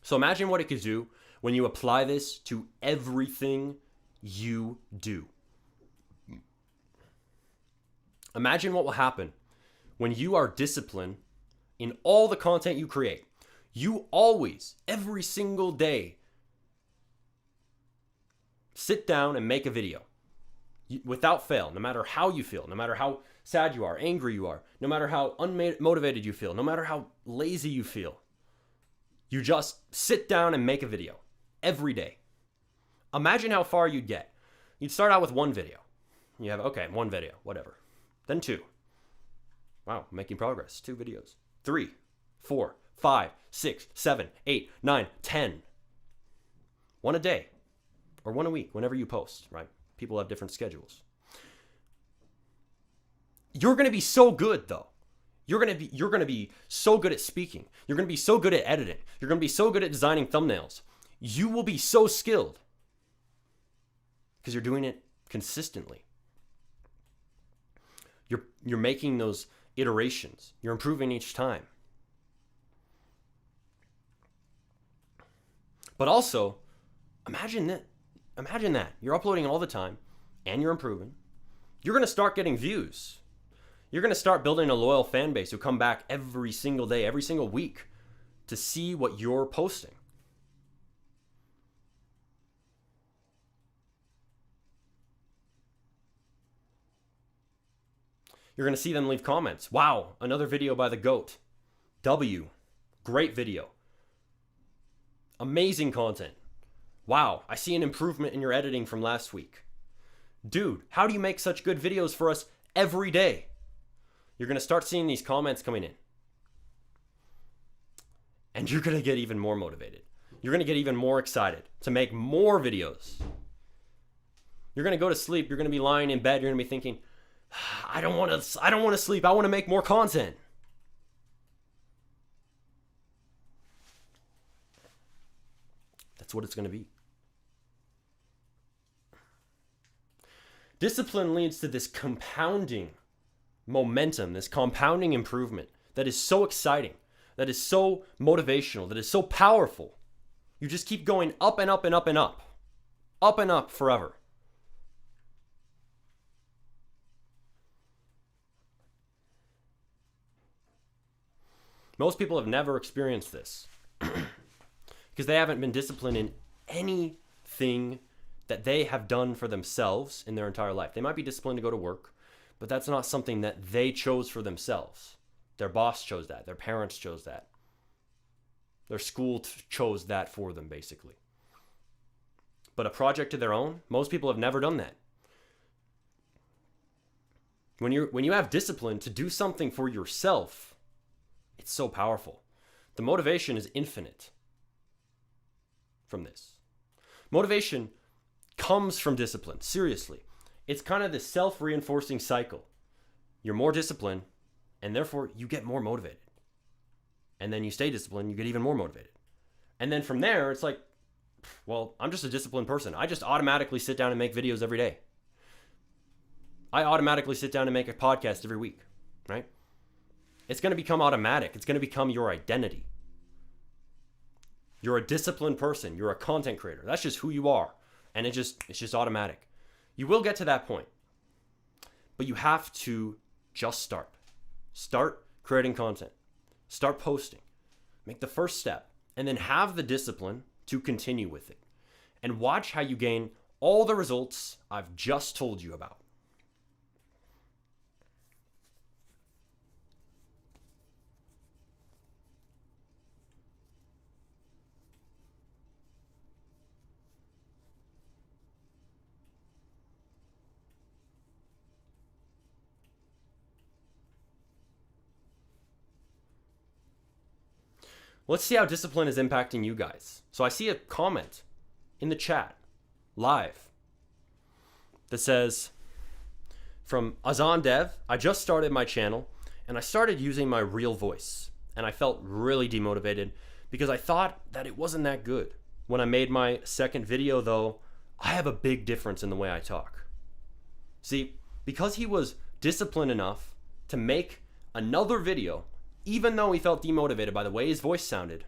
Speaker 1: So imagine what it could do when you apply this to everything you do. Imagine what will happen when you are disciplined in all the content you create. You always, every single day, sit down and make a video without fail, no matter how you feel, no matter how sad you are, angry you are, no matter how unmotivated you feel, no matter how lazy you feel. You just sit down and make a video every day. Imagine how far you'd get. You'd start out with one video. You have, okay, one video, whatever. Then two. Wow, making progress. 2 videos. 3, 4, 5, 6, 7, 8, 9, 10. One a day or one a week, whenever you post, right? People have different schedules. You're going to be so good though. You're going to be so good at speaking. You're going to be so good at editing. You're going to be so good at designing thumbnails. You will be so skilled because you're doing it consistently. You're making those iterations. You're improving each time. But also, imagine that. You're uploading all the time and you're improving. You're going to start getting views. You're going to start building a loyal fan base who come back every single day, every single week to see what you're posting. You're going to see them leave comments. Wow, another video by the GOAT. W, great video. Amazing content. Wow, I see an improvement in your editing from last week. Dude, how do you make such good videos for us every day? You're going to start seeing these comments coming in. And you're going to get even more motivated. You're going to get even more excited to make more videos. You're going to go to sleep. You're going to be lying in bed. You're going to be thinking, I don't want to sleep. I want to make more content. That's what it's going to be. Discipline leads to this compounding momentum, this compounding improvement that is so exciting, that is so motivational, that is so powerful. You just keep going up and up and up and up. Up and up forever. Most people have never experienced this because they haven't been disciplined in anything that they have done for themselves in their entire life. They might be disciplined to go to work, but that's not something that they chose for themselves. Their boss chose that. Their parents chose that. Their school chose that for them, basically. But a project of their own, most people have never done that. When you have discipline to do something for yourself, it's so powerful. The motivation is infinite from this. Motivation comes from discipline, seriously. It's kind of this self-reinforcing cycle. You're more disciplined, and therefore you get more motivated. And then you stay disciplined, you get even more motivated. And then from there, it's like, well, I'm just a disciplined person. I just automatically sit down and make videos every day. I automatically sit down and make a podcast every week, right? It's going to become automatic. It's going to become your identity. You're a disciplined person. You're a content creator. That's just who you are. and it's just automatic. You will get to that point, but you have to just start creating content, start posting, make the first step, and then have the discipline to continue with it, and watch how you gain all the results I've just told you about. Let's see how discipline is impacting you guys. So I see a comment in the chat, live, that says, from Azan Dev, I just started my channel and I started using my real voice. And I felt really demotivated because I thought that it wasn't that good. When I made my second video though, I have a big difference in the way I talk. See, because he was disciplined enough to make another video, even though he felt demotivated by the way his voice sounded,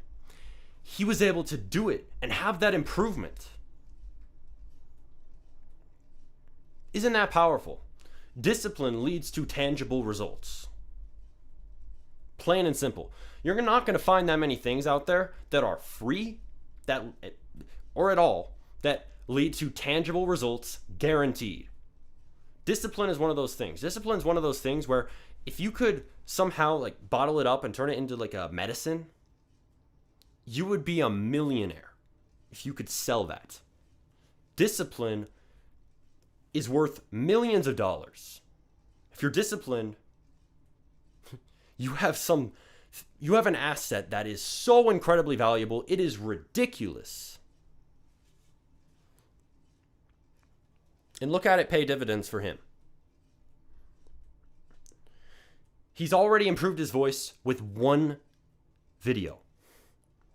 Speaker 1: he was able to do it and have that improvement. Isn't that powerful? Discipline leads to tangible results. Plain and simple. You're not going to find that many things out there that are free, or at all, that lead to tangible results guaranteed. Discipline is one of those things. Discipline is one of those things where if you could somehow like bottle it up and turn it into like a medicine, you would be a millionaire if you could sell that. Discipline is worth millions of dollars. If you're disciplined, you have an asset that is so incredibly valuable, it is ridiculous. And look at it pay dividends for him. He's already improved his voice with one video.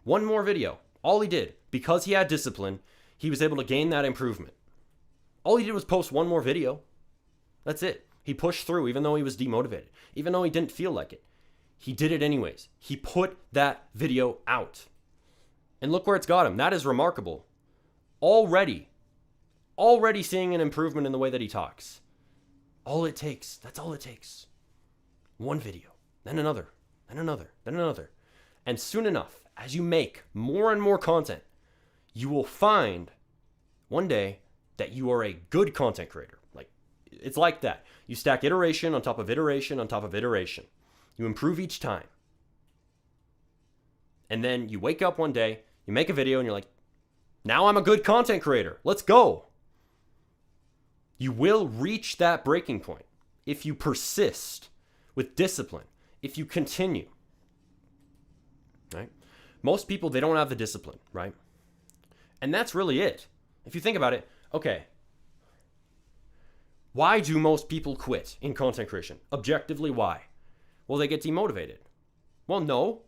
Speaker 1: One more video. All he did, because he had discipline, he was able to gain that improvement. All he did was post one more video. That's it. He pushed through even though he was demotivated, even though he didn't feel like it. He did it anyways. He put that video out. And look where it's got him. That is remarkable. Already seeing an improvement in the way that he talks. That's all it takes. One video, then another, then another, then another. And soon enough, as you make more and more content, you will find one day that you are a good content creator. Like, it's like that. You stack iteration on top of iteration on top of iteration. You improve each time. And then you wake up one day, you make a video, and you're like, now I'm a good content creator. Let's go. You will reach that breaking point if you persist with discipline, if you continue, right? Most people, they don't have the discipline, right? And that's really it. If you think about it, okay, why do most people quit in content creation? Objectively, why? Well, they get demotivated. Well, no.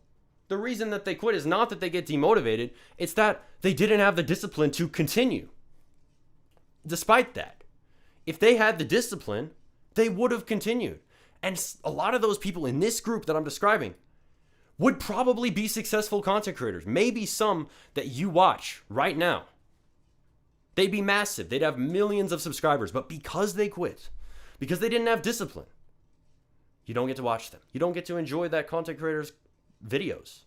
Speaker 1: The reason that they quit is not that they get demotivated. It's that they didn't have the discipline to continue. Despite that, if they had the discipline, they would have continued. And a lot of those people in this group that I'm describing would probably be successful content creators. Maybe some that you watch right now. They'd be massive. They'd have millions of subscribers. But because they quit, because they didn't have discipline, you don't get to watch them. You don't get to enjoy that content creator's videos.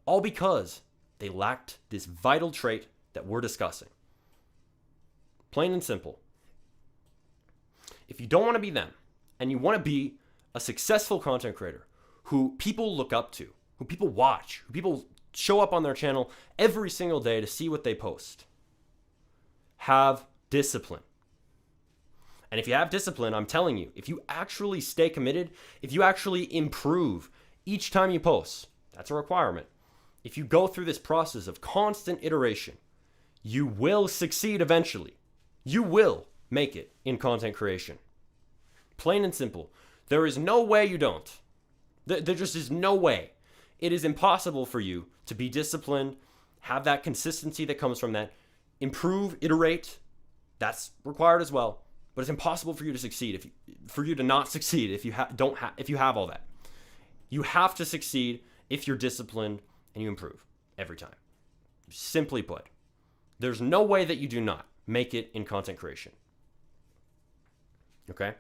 Speaker 1: All because they lacked this vital trait that we're discussing. Plain and simple. If you don't want to be them, and you want to be a successful content creator who people look up to, who people watch, who people show up on their channel every single day to see what they post, have discipline. And if you have discipline, I'm telling you, if you actually stay committed, if you actually improve each time you post, that's a requirement. If you go through this process of constant iteration, you will succeed eventually. You will make it in content creation. Plain and simple. There is no way you don't. There just is no way. It is impossible for you to be disciplined, have that consistency that comes from that, improve, iterate. That's required as well. But it's impossible for you to succeed, for you to not succeed if you have all that. You have to succeed if you're disciplined and you improve every time. Simply put, there's no way that you do not. make it in content creation. Okay?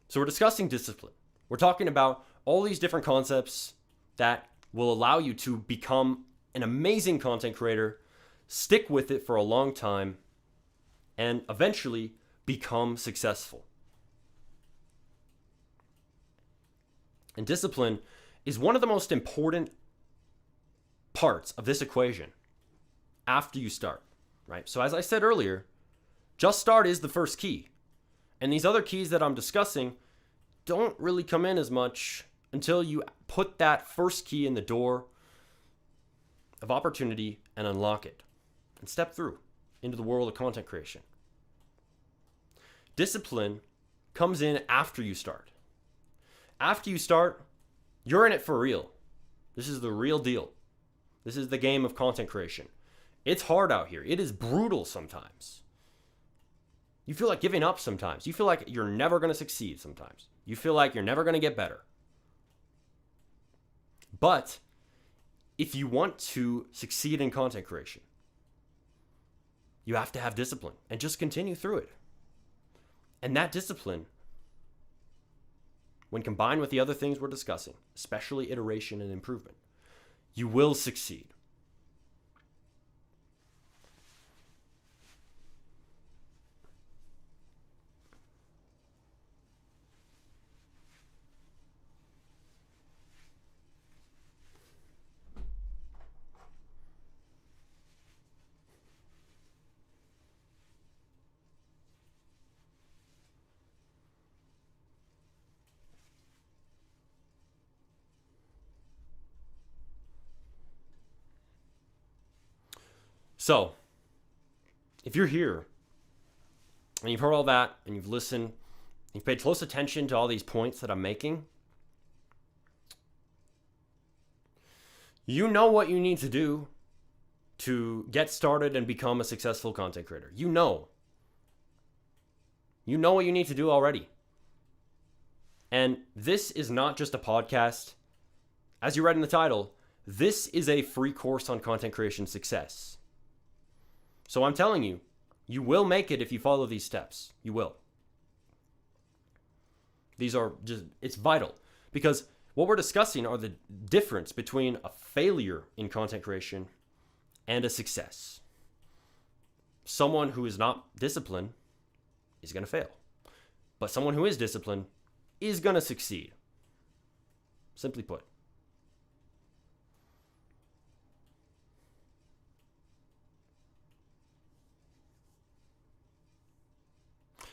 Speaker 1: So we're discussing discipline. We're talking about all these different concepts that will allow you to become an amazing content creator, stick with it for a long time, and eventually become successful. And discipline is one of the most important parts of this equation after you start, right? So as I said earlier, just start is the first key. And these other keys that I'm discussing don't really come in as much until you put that first key in the door of opportunity and unlock it and step through into the world of content creation. Discipline comes in after you start. After you start, you're in it for real. This is the real deal. This is the game of content creation. It's hard out here. It is brutal sometimes. You feel like giving up sometimes. You feel like you're never going to succeed sometimes. You feel like you're never going to get better. But if you want to succeed in content creation, you have to have discipline and just continue through it. And that discipline, when combined with the other things we're discussing, especially iteration and improvement, you will succeed. So, if you're here and you've heard all that and you've listened, you've paid close attention to all these points that I'm making, you know what you need to do to get started and become a successful content creator. You know what you need to do already. And this is not just a podcast. As you read in the title, this is a free course on content creation success. So I'm telling you, you will make it if you follow these steps. You will. These are just, it's vital. Because what we're discussing are the difference between a failure in content creation and a success. Someone who is not disciplined is going to fail. But someone who is disciplined is going to succeed. Simply put.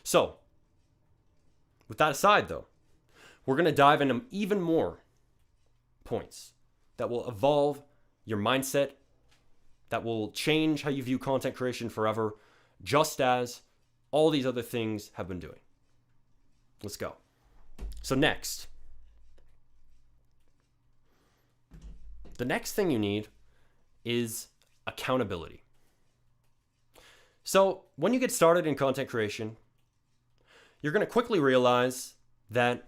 Speaker 1: So, with that aside though, we're going to dive into even more points that will evolve your mindset, that will change how you view content creation forever, just as all these other things have been doing. Let's go. So next, the next thing you need is accountability. So when you get started in content creation, you're going to quickly realize that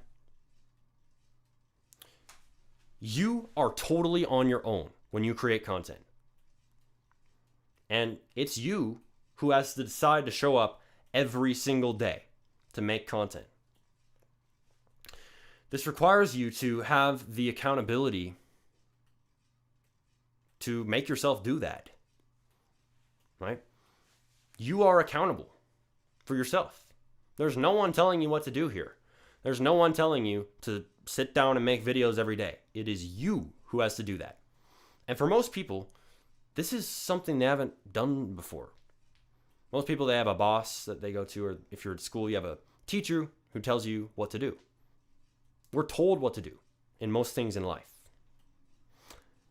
Speaker 1: you are totally on your own when you create content. And it's you who has to decide to show up every single day to make content. This requires you to have the accountability to make yourself do that, right? You are accountable for yourself. There's no one telling you what to do here. There's no one telling you to sit down and make videos every day. It is you who has to do that. And for most people, this is something they haven't done before. Most people, they have a boss that they go to, or if you're at school, you have a teacher who tells you what to do. We're told what to do in most things in life.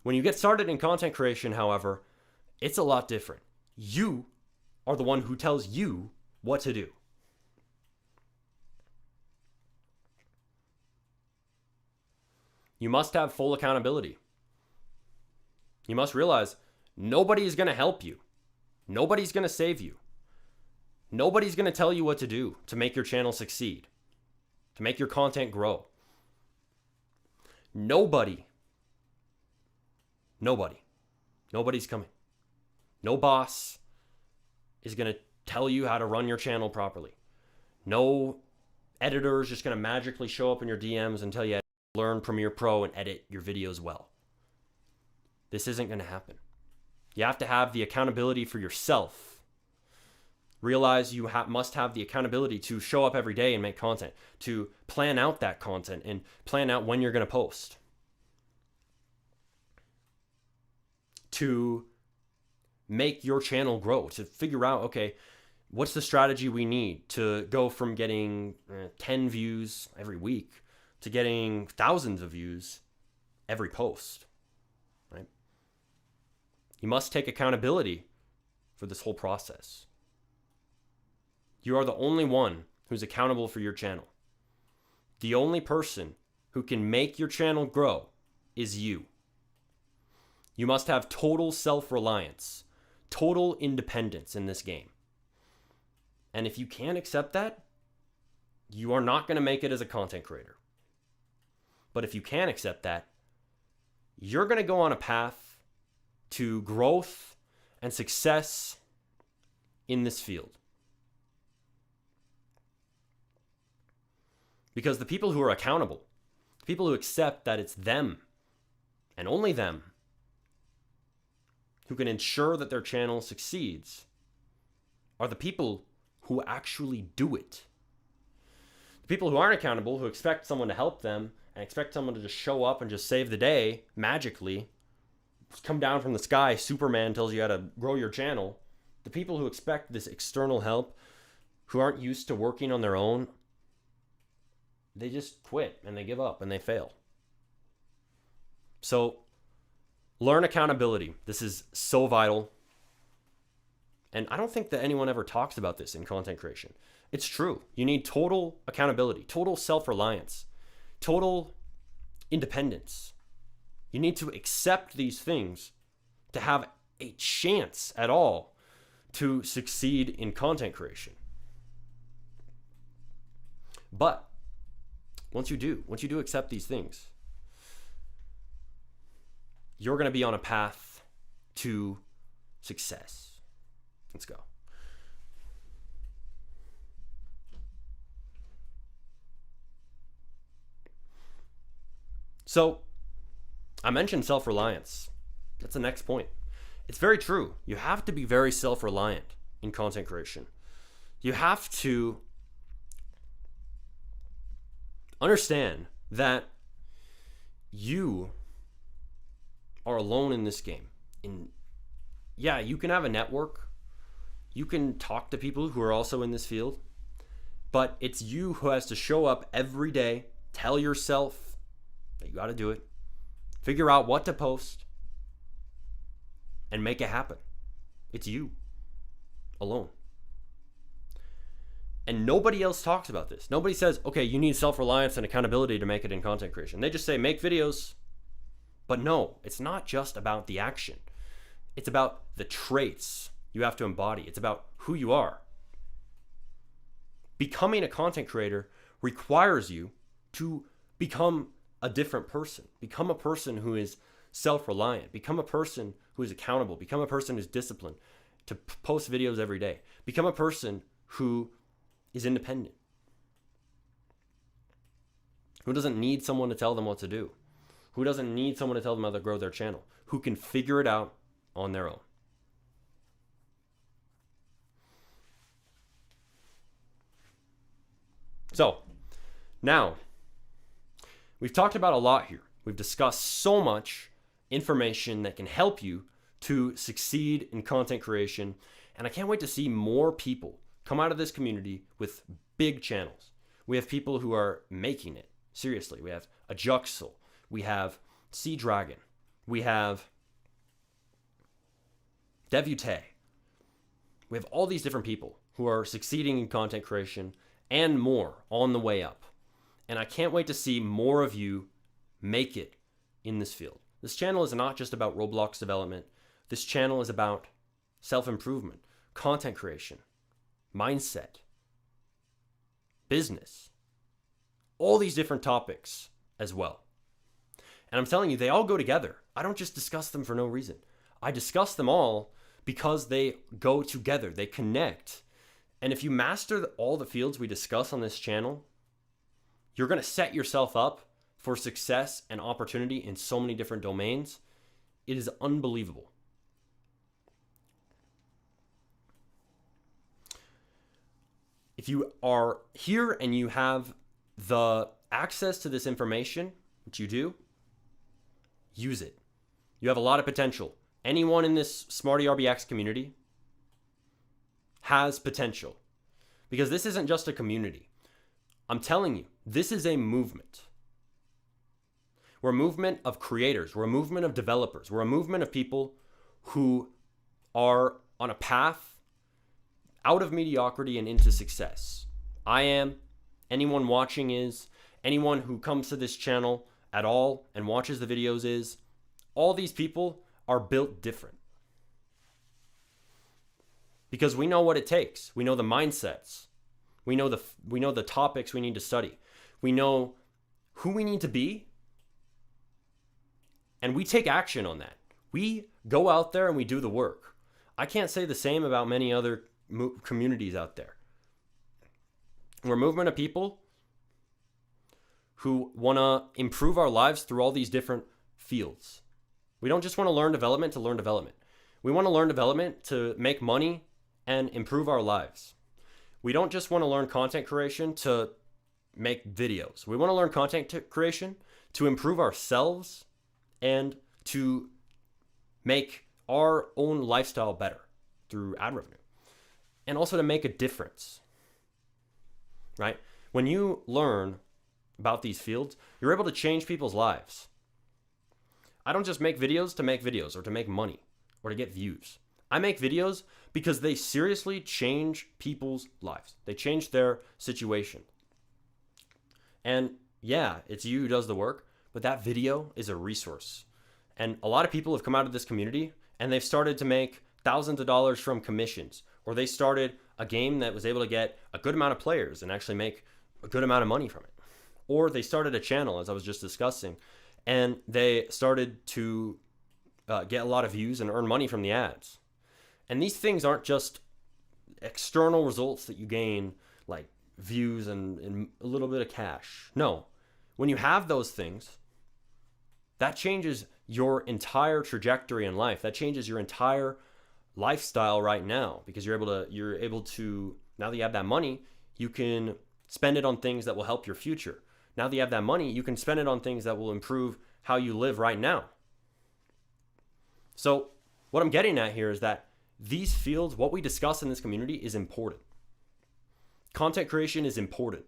Speaker 1: When you get started in content creation, however, it's a lot different. You are the one who tells you what to do. You must have full accountability. You must realize nobody is going to help you. Nobody's going to save you. Nobody's going to tell you what to do to make your channel succeed, to make your content grow. Nobody's coming. No boss, is going to tell you how to run your channel properly. No editor is just going to magically show up in your DMs and tell you how to learn Premiere Pro and edit your videos well. This isn't going to happen. You have to have the accountability for yourself. Realize you must have the accountability to show up every day and make content, to plan out that content and plan out when you're going to post, to make your channel grow, to figure out, okay, what's the strategy we need to go from getting 10 views every week to getting thousands of views every post, right? You must take accountability for this whole process. You are the only one who's accountable for your channel. The only person who can make your channel grow is you. You must have total self-reliance, total independence in this game. And if you can't accept that, you are not going to make it as a content creator. But if you can accept that, you're going to go on a path to growth and success in this field. Because the people who are accountable, the people who accept that it's them and only them who can ensure that their channel succeeds, are the people who actually do it. The people who aren't accountable, who expect someone to help them and expect someone to just show up and just save the day magically, come down from the sky, Superman tells you how to grow your channel. The people who expect this external help, who aren't used to working on their own, they just quit and they give up and they fail. So learn accountability. This is so vital. And I don't think that anyone ever talks about this in content creation. It's true. You need total accountability, total self-reliance, total independence. You need to accept these things to have a chance at all to succeed in content creation. But once you do accept these things, you're going to be on a path to success. Let's go. So, I mentioned self-reliance. That's the next point. It's very true. You have to be very self-reliant in content creation. You have to understand that you are alone in this game. Yeah, you can have a network. You can talk to people who are also in this field, but it's you who has to show up every day, tell yourself that you got to do it, figure out what to post, and make it happen. It's you alone. And nobody else talks about this. Nobody says, okay, you need self-reliance and accountability to make it in content creation. They just say, make videos. But no, it's not just about the action. It's about the traits you have to embody. It's about who you are. Becoming a content creator requires you to become a different person. Become a person who is self-reliant. Become a person who is accountable. Become a person who's disciplined to post videos every day. Become a person who is independent, who doesn't need someone to tell them what to do, who doesn't need someone to tell them how to grow their channel, who can figure it out on their own. So, now, we've talked about a lot here. We've discussed so much information that can help you to succeed in content creation, and I can't wait to see more people come out of this community with big channels. We have people who are making it. Seriously, we have a Juxel, we have Sea Dragon, we have Devute. We have all these different people who are succeeding in content creation and more on the way up. And I can't wait to see more of you make it in this field. This channel is not just about ROBLOX development. This channel is about self-improvement, content creation, mindset, business, all these different topics as well. And I'm telling you, they all go together. I don't just discuss them for no reason. I discuss them all because they go together, they connect. And if you master all the fields we discuss on this channel, you're going to set yourself up for success and opportunity in so many different domains. It is unbelievable. If you are here and you have the access to this information, which you do, use it. You have a lot of potential. Anyone in this Smarty RBX community has potential, because this isn't just a community. I'm telling you, this is a movement. We're a movement of creators. We're a movement of developers. We're a movement of people who are on a path out of mediocrity and into success. I am. Anyone watching is. Anyone who comes to this channel at all and watches the videos is. All these people are built different. Because we know what it takes. We know the mindsets. We know the topics we need to study. We know who we need to be. And we take action on that. We go out there and we do the work. I can't say the same about many other communities out there. We're a movement of people who want to improve our lives through all these different fields. We don't just want to learn development to learn development. We want to learn development to make money and improve our lives. We don't just want to learn content creation to make videos. We want to learn content creation to improve ourselves and to make our own lifestyle better through ad revenue. And also to make a difference, right? When you learn about these fields, you're able to change people's lives. I don't just make videos or to make money or to get views. I make videos because they seriously change people's lives. They change their situation. And yeah, it's you who does the work, but that video is a resource. And a lot of people have come out of this community and they've started to make thousands of dollars from commissions, or they started a game that was able to get a good amount of players and actually make a good amount of money from it. Or they started a channel, as I was just discussing, and they started to get a lot of views and earn money from the ads. And these things aren't just external results that you gain, like views and a little bit of cash. No, when you have those things, that changes your entire trajectory in life. That changes your entire lifestyle right now, because you're able to, now that you have that money, you can spend it on things that will help your future. Now that you have that money, you can spend it on things that will improve how you live right now. So what I'm getting at here is that these fields, what we discuss in this community, is important. Content creation is important.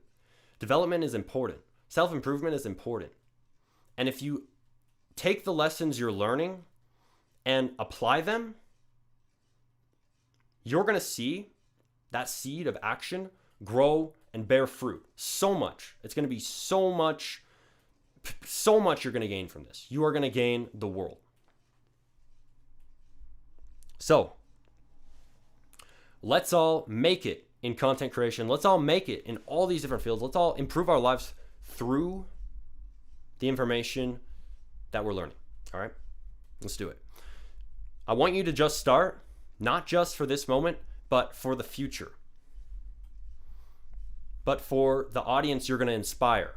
Speaker 1: Development is important. Self-improvement is important. And if you take the lessons you're learning and apply them, you're going to see that seed of action grow and bear fruit. So much. It's going to be so much you're going to gain from this. You are going to gain the world. So, let's all make it in content creation. Let's all make it in all these different fields. Let's all improve our lives through the information that we're learning. All right? Let's do it. I want you to just start, not just for this moment, but for the future. But for the audience you're going to inspire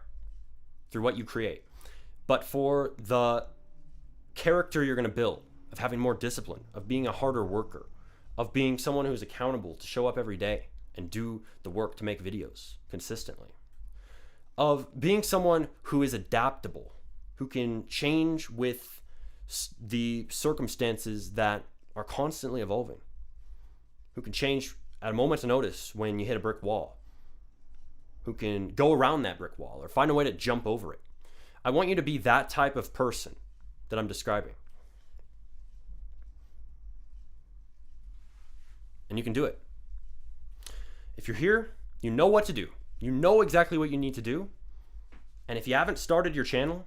Speaker 1: through what you create. But for the character you're going to build, of having more discipline, of being a harder worker, of being someone who's accountable to show up every day and do the work to make videos consistently, of being someone who is adaptable, who can change with the circumstances that are constantly evolving, who can change at a moment's notice when you hit a brick wall, who can go around that brick wall or find a way to jump over it. I want you to be that type of person that I'm describing. And you can do it. If you're here, you know what to do. You know exactly what you need to do. And if you haven't started your channel,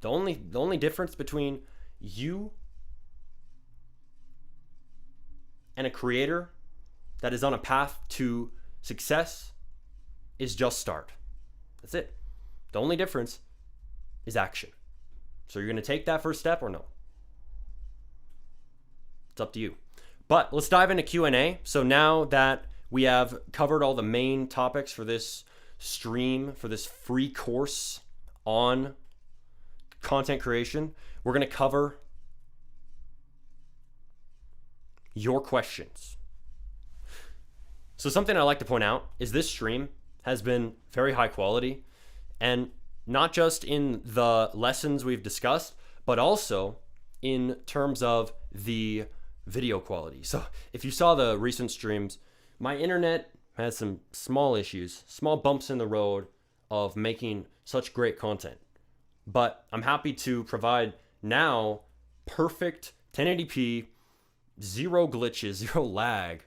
Speaker 1: the only difference between you and a creator that is on a path to success is just start. That's it. The only difference is action. So you're going to take that first step or no? It's up to you. But let's dive into Q&A. So now that we have covered all the main topics for this stream, for this free course on content creation, we're going to cover your questions. So something I like to point out is this stream has been very high quality, and not just in the lessons we've discussed, but also in terms of the video quality. So if you saw the recent streams, my internet has some small issues, small bumps in the road of making such great content. But I'm happy to provide now perfect 1080p, zero glitches, zero lag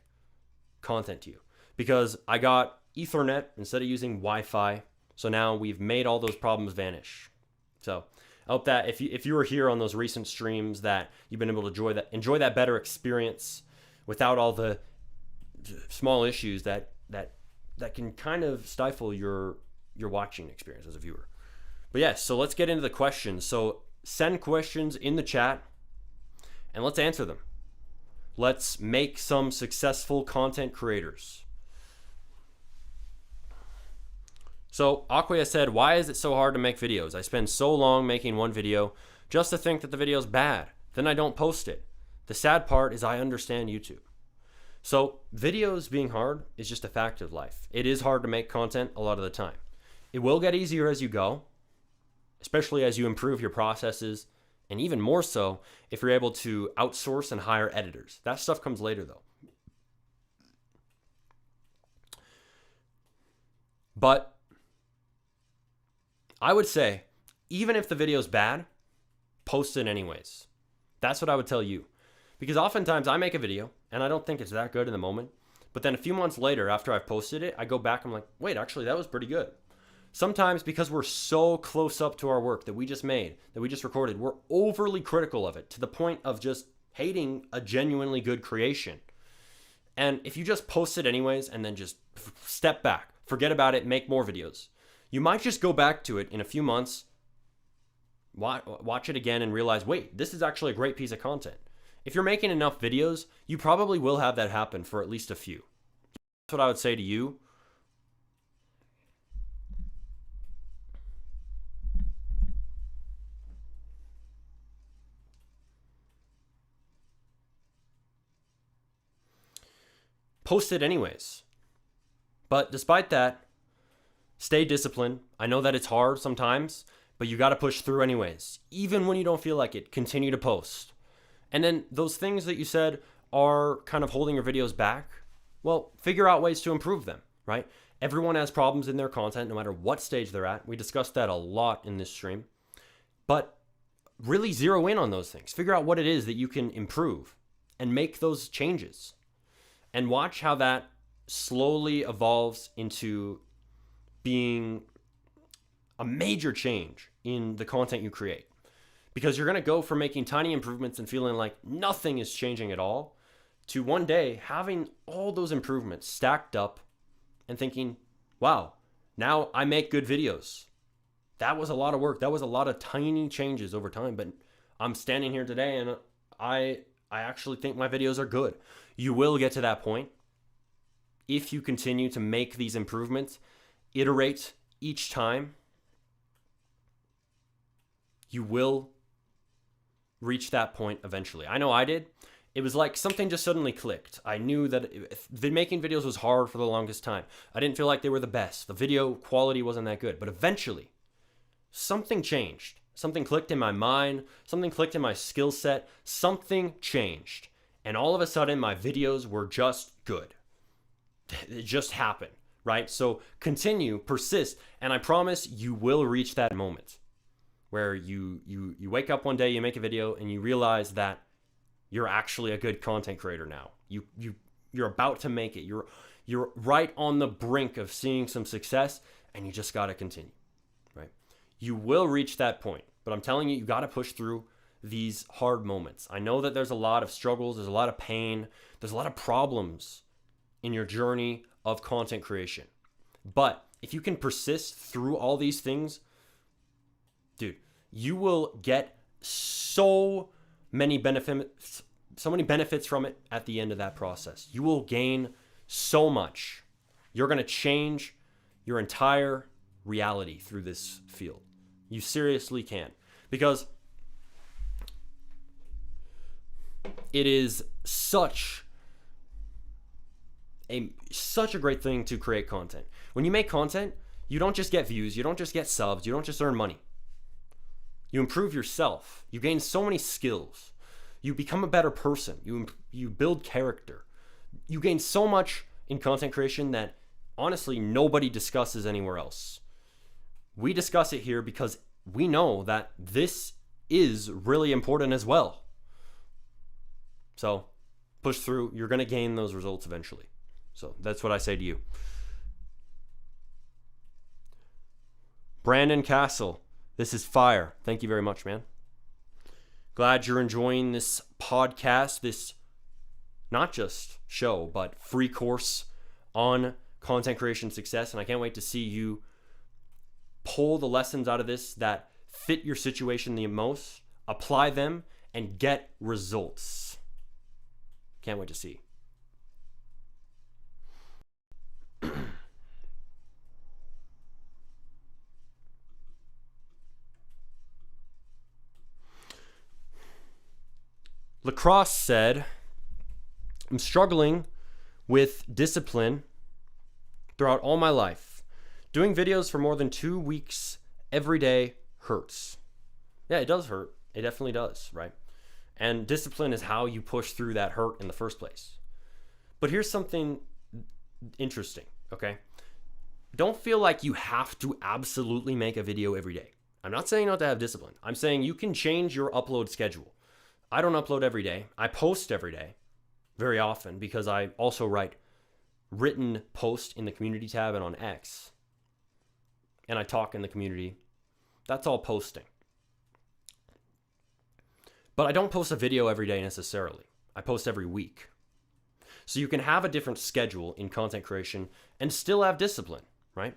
Speaker 1: content to you, because I got Ethernet instead of using Wi-Fi. So now we've made all those problems vanish. So I hope that if you were here on those recent streams, that you've been able to enjoy that better experience without all the small issues that can kind of stifle your watching experience as a viewer. But yes, so let's get into the questions. So send questions in the chat and let's answer them. Let's make some successful content creators. So Aquia said, why is it so hard to make videos? I spend so long making one video just to think that the video's bad. Then I don't post it. The sad part is I understand YouTube. So videos being hard is just a fact of life. It is hard to make content a lot of the time. It will get easier as you go, especially as you improve your processes, and even more so if you're able to outsource and hire editors. That stuff comes later though. But I would say, even if the video's bad, post it anyways. That's what I would tell you. Because oftentimes I make a video and I don't think it's that good in the moment. But then a few months later, after I've posted it, I go back and I'm like, wait, actually that was pretty good. Sometimes because we're so close up to our work that we just made, that we just recorded, we're overly critical of it to the point of just hating a genuinely good creation. And if you just post it anyways and then just step back, forget about it, make more videos, you might just go back to it in a few months, watch it again and realize, wait, this is actually a great piece of content. If you're making enough videos, you probably will have that happen for at least a few. That's what I would say to you. Post it anyways. But despite that, stay disciplined. I know that it's hard sometimes, but you got to push through anyways. Even when you don't feel like it, continue to post. And then those things that you said are kind of holding your videos back, well, figure out ways to improve them, right? Everyone has problems in their content, no matter what stage they're at. We discussed that a lot in this stream. But really zero in on those things. Figure out what it is that you can improve and make those changes. And watch how that slowly evolves into being a major change in the content you create. Because you're going to go from making tiny improvements and feeling like nothing is changing at all to one day having all those improvements stacked up and thinking, wow, now I make good videos. That was a lot of work. That was a lot of tiny changes over time, but I'm standing here today and I actually think my videos are good. You will get to that point if you continue to make these improvements, iterate each time. You will reach that point eventually. I know I did. It was like something just suddenly clicked. I knew that making videos was hard for the longest time. I didn't feel like they were the best. The video quality wasn't that good. But eventually, something changed. Something clicked in my mind. Something clicked in my skill set. Something changed. And all of a sudden, my videos were just good. It just happened, right? So continue, persist, and I promise you will reach that moment where you wake up one day, you make a video, and you realize that you're actually a good content creator now. You're about to make it. You're right on the brink of seeing some success, and you just got to continue, right? You will reach that point, but I'm telling you, you got to push through these hard moments. I know that there's a lot of struggles, there's a lot of pain, there's a lot of problems in your journey of content creation. But if you can persist through all these things, dude, you will get so many benefits so many benefits from it at the end of that process. You will gain so much. You're going to change your entire reality through this field. You seriously can, because it is such a great thing to create content. When you make content, you don't just get views, you don't just get subs, you don't just earn money. You improve yourself. You gain so many skills. You become a better person. You build character. You gain so much in content creation that honestly nobody discusses anywhere else. We discuss it here because we know that this is really important as well. So push through. You're going to gain those results eventually. So that's what I say to you. Brandon Castle, this is fire. Thank you very much, man. Glad you're enjoying this podcast, this not just show, but free course on content creation success. And I can't wait to see you pull the lessons out of this that fit your situation the most, apply them, and get results. Can't wait to see. Lacrosse said, I'm struggling with discipline throughout all my life. Doing videos for more than 2 weeks every day hurts. Yeah, it does hurt. It definitely does, right? And discipline is how you push through that hurt in the first place. But here's something interesting, okay? Don't feel like you have to absolutely make a video every day. I'm not saying not to have discipline. I'm saying you can change your upload schedule. I don't upload every day. I post every day very often because I also write written posts in the community tab and on X. And I talk in the community. That's all posting. But I don't post a video every day necessarily. I post every week. So you can have a different schedule in content creation and still have discipline, right?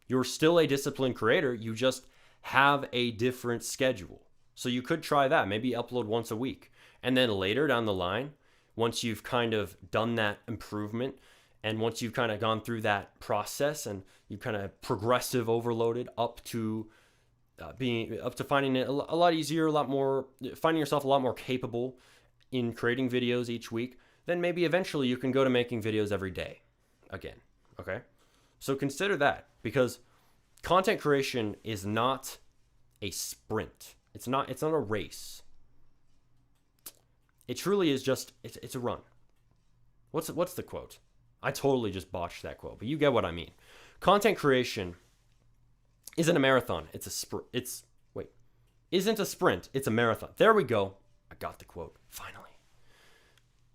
Speaker 1: You're still a disciplined creator. You just have a different schedule. So you could try that, maybe upload once a week. And then later down the line, once you've kind of done that improvement and once you've kind of gone through that process and you've kind of progressive overloaded up to finding it a lot easier, finding yourself a lot more capable in creating videos each week, then maybe eventually you can go to making videos every day again, okay? So consider that, because content creation is not a sprint. It's not a race. It truly is just, it's a run. What's the quote? I totally just botched that quote, but you get what I mean. Content creation isn't a marathon. Isn't a sprint. It's a marathon. There we go. I got the quote. Finally.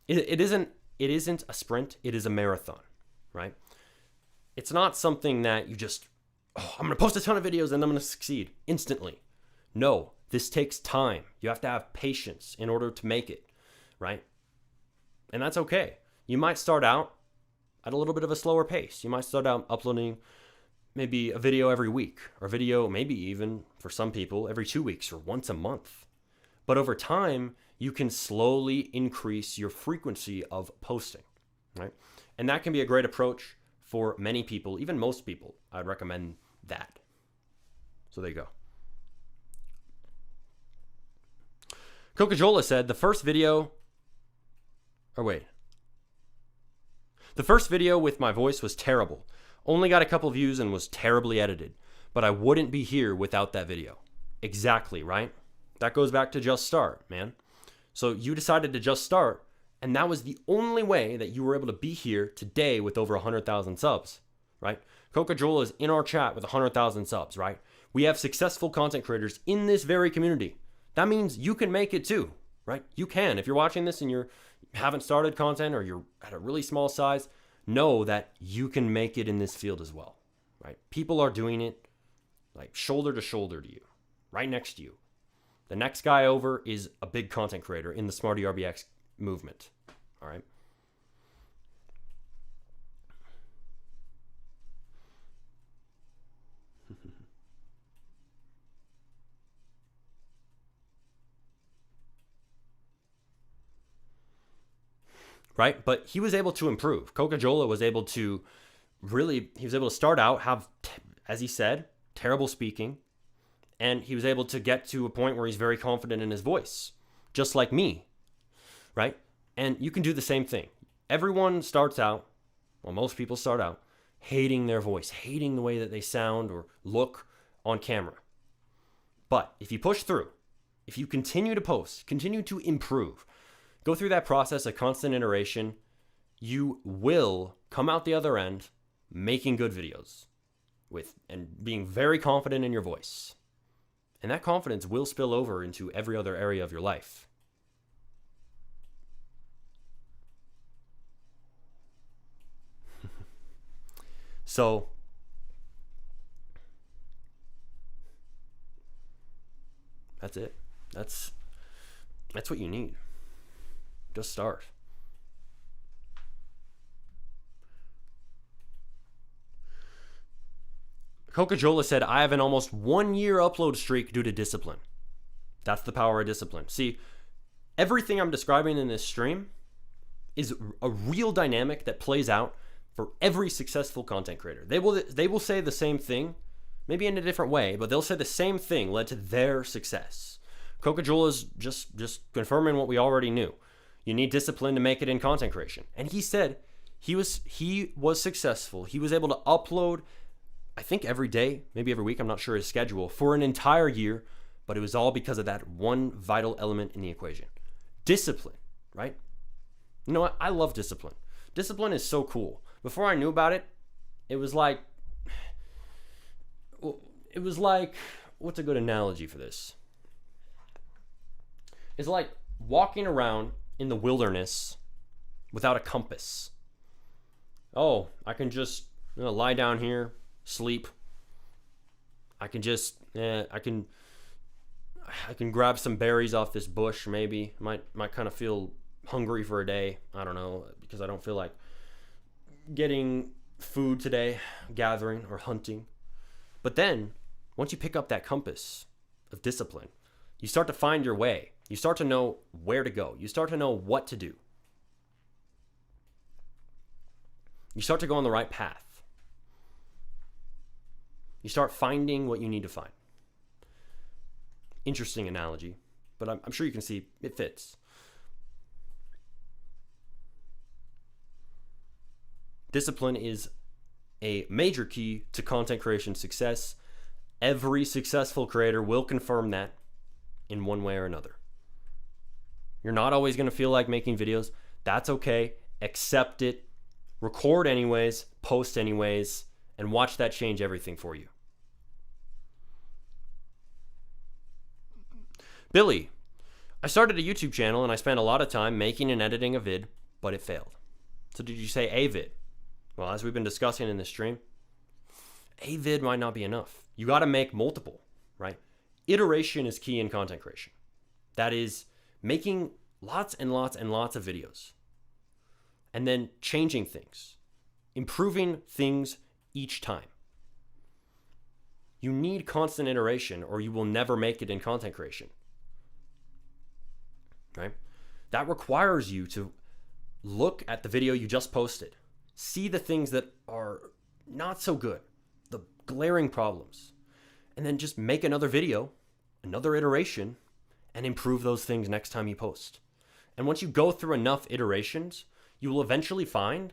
Speaker 1: It isn't a sprint. It is a marathon, right? It's not something that you just, I'm going to post a ton of videos and I'm going to succeed instantly. No, this takes time. You have to have patience in order to make it, right? And that's okay. You might start out at a little bit of a slower pace. You might start out uploading maybe a video every week, or a video maybe even for some people every 2 weeks or once a month. But over time, you can slowly increase your frequency of posting, right? And that can be a great approach for many people, even most people. I'd recommend that. So there you go. Coca-Cola said the first video with my voice was terrible. Only got a couple views and was terribly edited, but I wouldn't be here without that video. Exactly, right? That goes back to just start, man. So you decided to just start, and that was the only way that you were able to be here today with over 100,000 subs, right? Coca-Cola is in our chat with 100,000 subs, right? We have successful content creators in this very community. That means you can make it too, right? You can. If you're watching this and you haven't started content or you're at a really small size, know that you can make it in this field as well, right? People are doing it like shoulder to shoulder to you, right next to you. The next guy over is a big content creator in the Smarty RBX movement, all right? right? But he was able to improve. Coca-Cola was able to start out, have, as he said, terrible speaking. And he was able to get to a point where he's very confident in his voice, just like me, right? And you can do the same thing. Everyone starts out, well, most people start out hating their voice, hating the way that they sound or look on camera. But if you push through, if you continue to post, continue to improve, go through that process of constant iteration, you will come out the other end making good videos and being very confident in your voice. And that confidence will spill over into every other area of your life. So, that's it. That's what you need. Just start. Coca-Cola said, I have an almost 1 year upload streak due to discipline. That's the power of discipline. See, everything I'm describing in this stream is a real dynamic that plays out for every successful content creator. They will say the same thing, maybe in a different way, but they'll say the same thing led to their success. Coca-Cola's just confirming what we already knew. You need discipline to make it in content creation. And he said he was successful. He was able to upload, I think every day, maybe every week, I'm not sure his schedule, for an entire year, but it was all because of that one vital element in the equation. Discipline, right? You know what? I love discipline. Discipline is so cool. Before I knew about it, it was like, what's a good analogy for this? It's like walking around in the wilderness without a compass. Oh, I can just lie down here, sleep. I can grab some berries off this bush. Maybe might kind of feel hungry for a day. I don't know, because I don't feel like getting food today, gathering or hunting. But then once you pick up that compass of discipline, you start to find your way. You start to know where to go. You start to know what to do. You start to go on the right path. You start finding what you need to find. Interesting analogy, but I'm sure you can see it fits. Discipline is a major key to content creation success. Every successful creator will confirm that in one way or another. You're not always going to feel like making videos. That's okay. Accept it. Record anyways, post anyways, and watch that change everything for you. Billy, I started a YouTube channel and I spent a lot of time making and editing a vid, but it failed. So did you say a vid? Well, as we've been discussing in this stream, a vid might not be enough. You got to make multiple, right? Iteration is key in content creation. That is making lots and lots and lots of videos and then changing things, improving things each time. You need constant iteration or you will never make it in content creation, right? That requires you to look at the video you just posted, see the things that are not so good, the glaring problems, and then just make another video, another iteration, and improve those things next time you post. And once you go through enough iterations, you will eventually find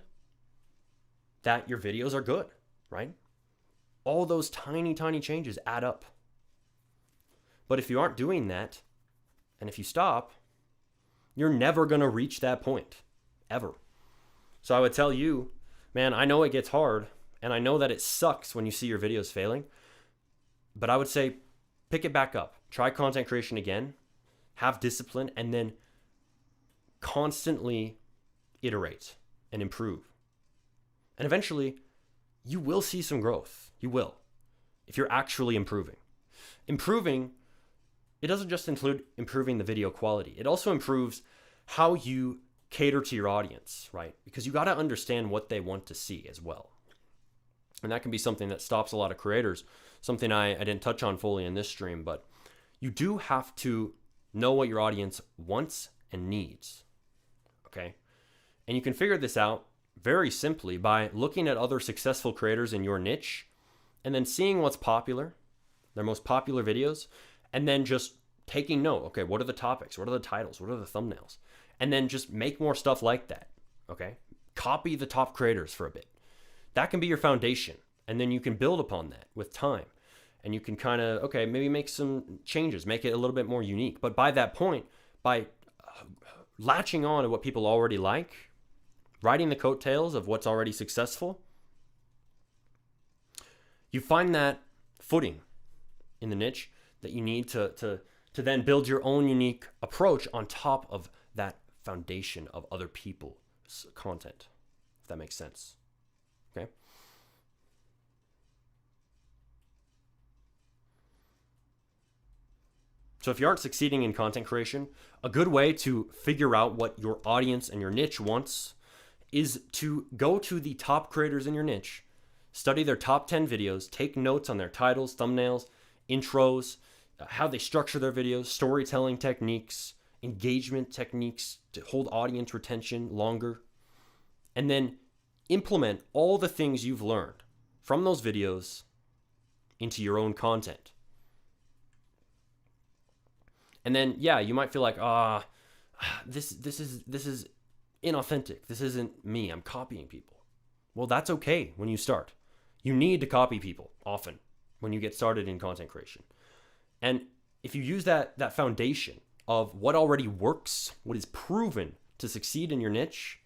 Speaker 1: that your videos are good, right? All those tiny, tiny changes add up. But if you aren't doing that, and if you stop, you're never going to reach that point, ever. So I would tell you, man, I know it gets hard, and I know that it sucks when you see your videos failing, but I would say pick it back up. Try content creation again, have discipline, and then constantly iterate and improve. And eventually, you will see some growth. You will, if you're actually improving. Improving, it doesn't just include improving the video quality. It also improves how you cater to your audience, right? Because you got to understand what they want to see as well. And that can be something that stops a lot of creators, something I didn't touch on fully in this stream, but you do have to know what your audience wants and needs, okay? And you can figure this out very simply by looking at other successful creators in your niche and then seeing what's popular, their most popular videos, and then just taking note. Okay, what are the topics? What are the titles? What are the thumbnails? And then just make more stuff like that. Okay, copy the top creators for a bit. That can be your foundation. And then you can build upon that with time. And you can kind of, okay, maybe make some changes, make it a little bit more unique. But by that point, by latching on to what people already like, riding the coattails of what's already successful, you find that footing in the niche that you need to then build your own unique approach on top of that foundation of other people's content, if that makes sense. Okay. So if you aren't succeeding in content creation, a good way to figure out what your audience and your niche wants is to go to the top creators in your niche, study their top 10 videos, take notes on their titles, thumbnails, intros, how they structure their videos, storytelling techniques, engagement techniques to hold audience retention longer, and then implement all the things you've learned from those videos into your own content. And then, yeah, you might feel like, this is inauthentic. This isn't me. I'm copying people. Well, that's okay when you start. You need to copy people often when you get started in content creation. And if you use that foundation of what already works, what is proven to succeed in your niche,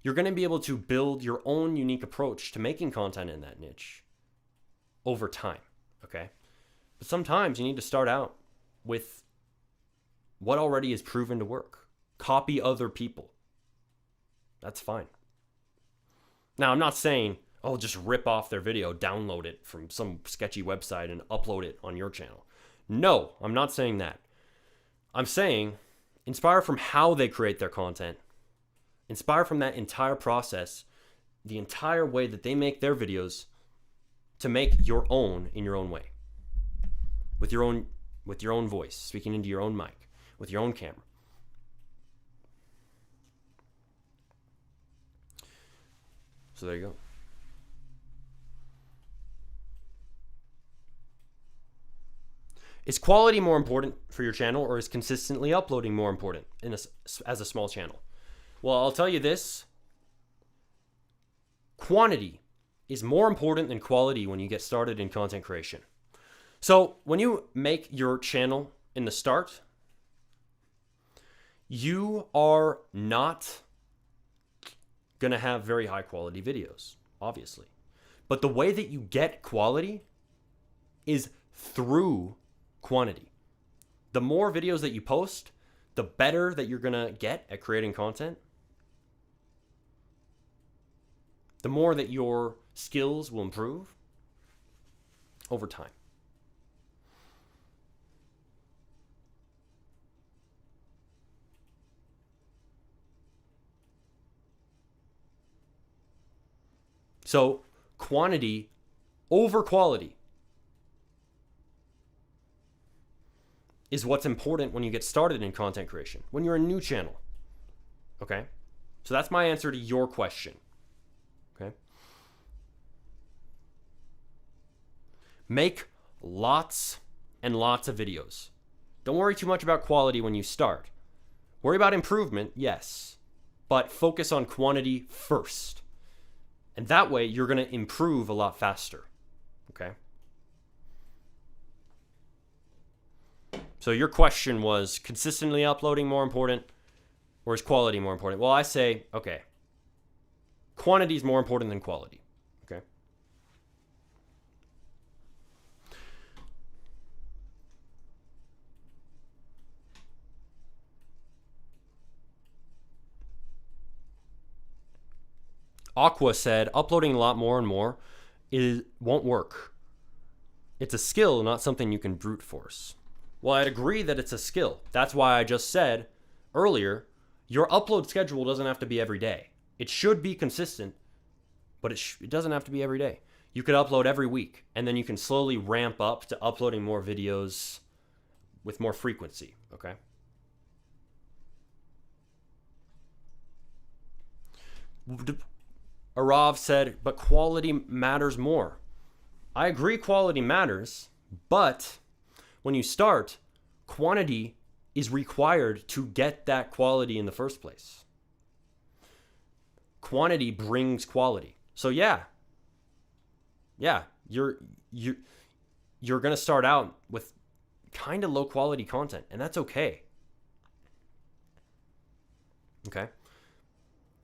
Speaker 1: you're going to be able to build your own unique approach to making content in that niche over time, okay? But sometimes you need to start out with what already is proven to work. Copy other people. That's fine. Now, I'm not saying, oh, just rip off their video, download it from some sketchy website and upload it on your channel. No, I'm not saying that. I'm saying inspire from how they create their content. Inspire from that entire process, the entire way that they make their videos, to make your own in your own way. With your own voice, speaking into your own mic, with your own camera. So there you go. Is quality more important for your channel, or is consistently uploading more important as a small channel? Well, I'll tell you this. Quantity is more important than quality when you get started in content creation. So when you make your channel in the start, you are not going to have very high quality videos, obviously. But the way that you get quality is through quantity. The more videos that you post, the better that you're going to get at creating content. The more that your skills will improve over time. So quantity over quality is what's important when you get started in content creation, when you're a new channel. Okay? So that's my answer to your question. Okay? Make lots and lots of videos. Don't worry too much about quality when you start. Worry about improvement, yes, but focus on quantity first. And that way, you're going to improve a lot faster, okay? So your question was, consistently uploading more important, or is quality more important? Well, I say, okay, quantity is more important than quality, okay? Aqua said, uploading a lot more and more won't work. It's a skill, not something you can brute force. Well, I'd agree that it's a skill. That's why I just said earlier, your upload schedule doesn't have to be every day. It should be consistent, but it doesn't have to be every day. You could upload every week, and then you can slowly ramp up to uploading more videos with more frequency, okay? Arav said, but quality matters more. I agree quality matters, but when you start, quantity is required to get that quality in the first place. Quantity brings quality. So yeah, you're going to start out with kind of low quality content, and that's okay. Okay?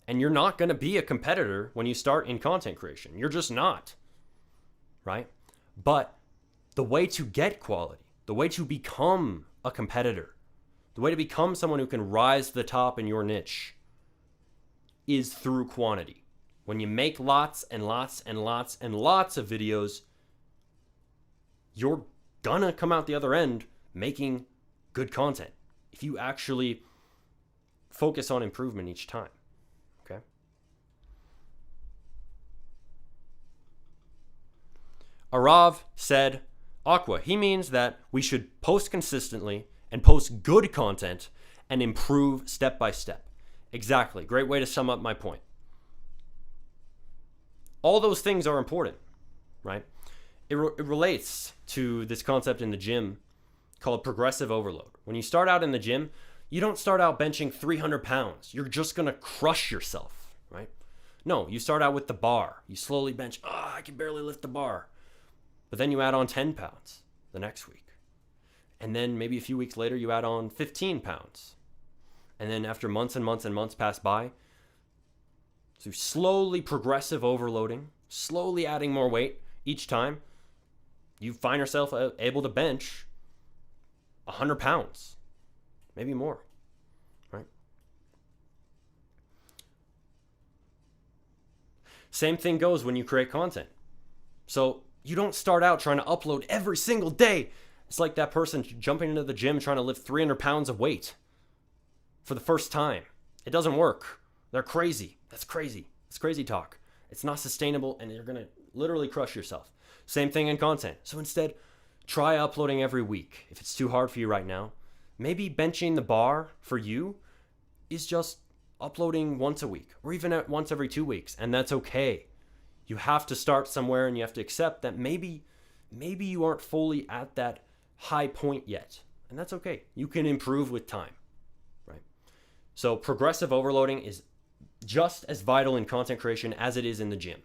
Speaker 1: And you're not going to be a competitor when you start in content creation. You're just not. Right? But the way to get quality, the way to become a competitor, the way to become someone who can rise to the top in your niche is through quantity. When you make lots and lots and lots and lots of videos, you're gonna come out the other end making good content if you actually focus on improvement each time. Okay? Arav said, Aqua, he means that we should post consistently and post good content and improve step by step. Exactly. Great way to sum up my point. All those things are important, right? It relates to this concept in the gym called progressive overload. When you start out in the gym, you don't start out benching 300 pounds. You're just going to crush yourself, right? No, you start out with the bar. You slowly bench, I can barely lift the bar. But then you add on 10 pounds the next week. And then maybe a few weeks later, you add on 15 pounds. And then after months and months and months pass by, so slowly progressive overloading, slowly adding more weight each time, you find yourself able to bench 100 pounds, maybe more, right? Same thing goes when you create content. So you don't start out trying to upload every single day. It's like that person jumping into the gym trying to lift 300 pounds of weight for the first time. It doesn't work. They're crazy. That's crazy. It's crazy talk. It's not sustainable, and you're going to literally crush yourself. Same thing in content. So instead, try uploading every week. If it's too hard for you right now, maybe benching the bar for you is just uploading once a week or even once every 2 weeks, and that's okay. You have to start somewhere, and you have to accept that maybe you aren't fully at that high point yet, and that's okay. You can improve with time, right? So progressive overloading is just as vital in content creation as it is in the gym,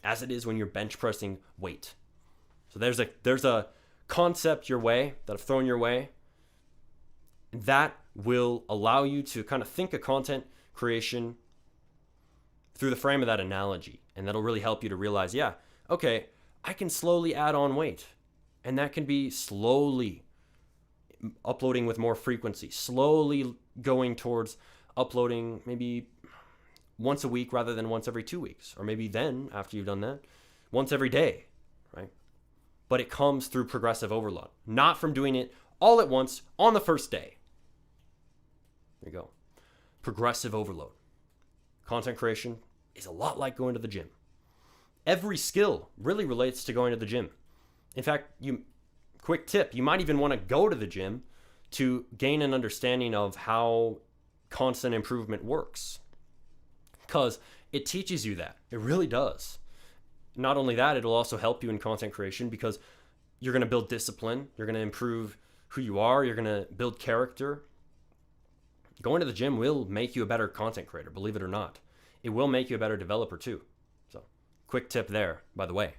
Speaker 1: as it is when you're bench pressing weight. So there's a concept your way that I've thrown your way that will allow you to kind of think of content creation through the frame of that analogy. And that'll really help you to realize, yeah, okay, I can slowly add on weight. And that can be slowly uploading with more frequency, slowly going towards uploading maybe once a week rather than once every 2 weeks. Or maybe then, after you've done that, once every day, right? But it comes through progressive overload, not from doing it all at once on the first day. There you go. Progressive overload. Content creation is a lot like going to the gym. Every skill really relates to going to the gym. In fact, quick tip, you might even want to go to the gym to gain an understanding of how constant improvement works. Because it teaches you that. It really does. Not only that, it'll also help you in content creation because you're going to build discipline. You're going to improve who you are. You're going to build character. Going to the gym will make you a better content creator, believe it or not. It will make you a better developer too. So, quick tip there, by the way.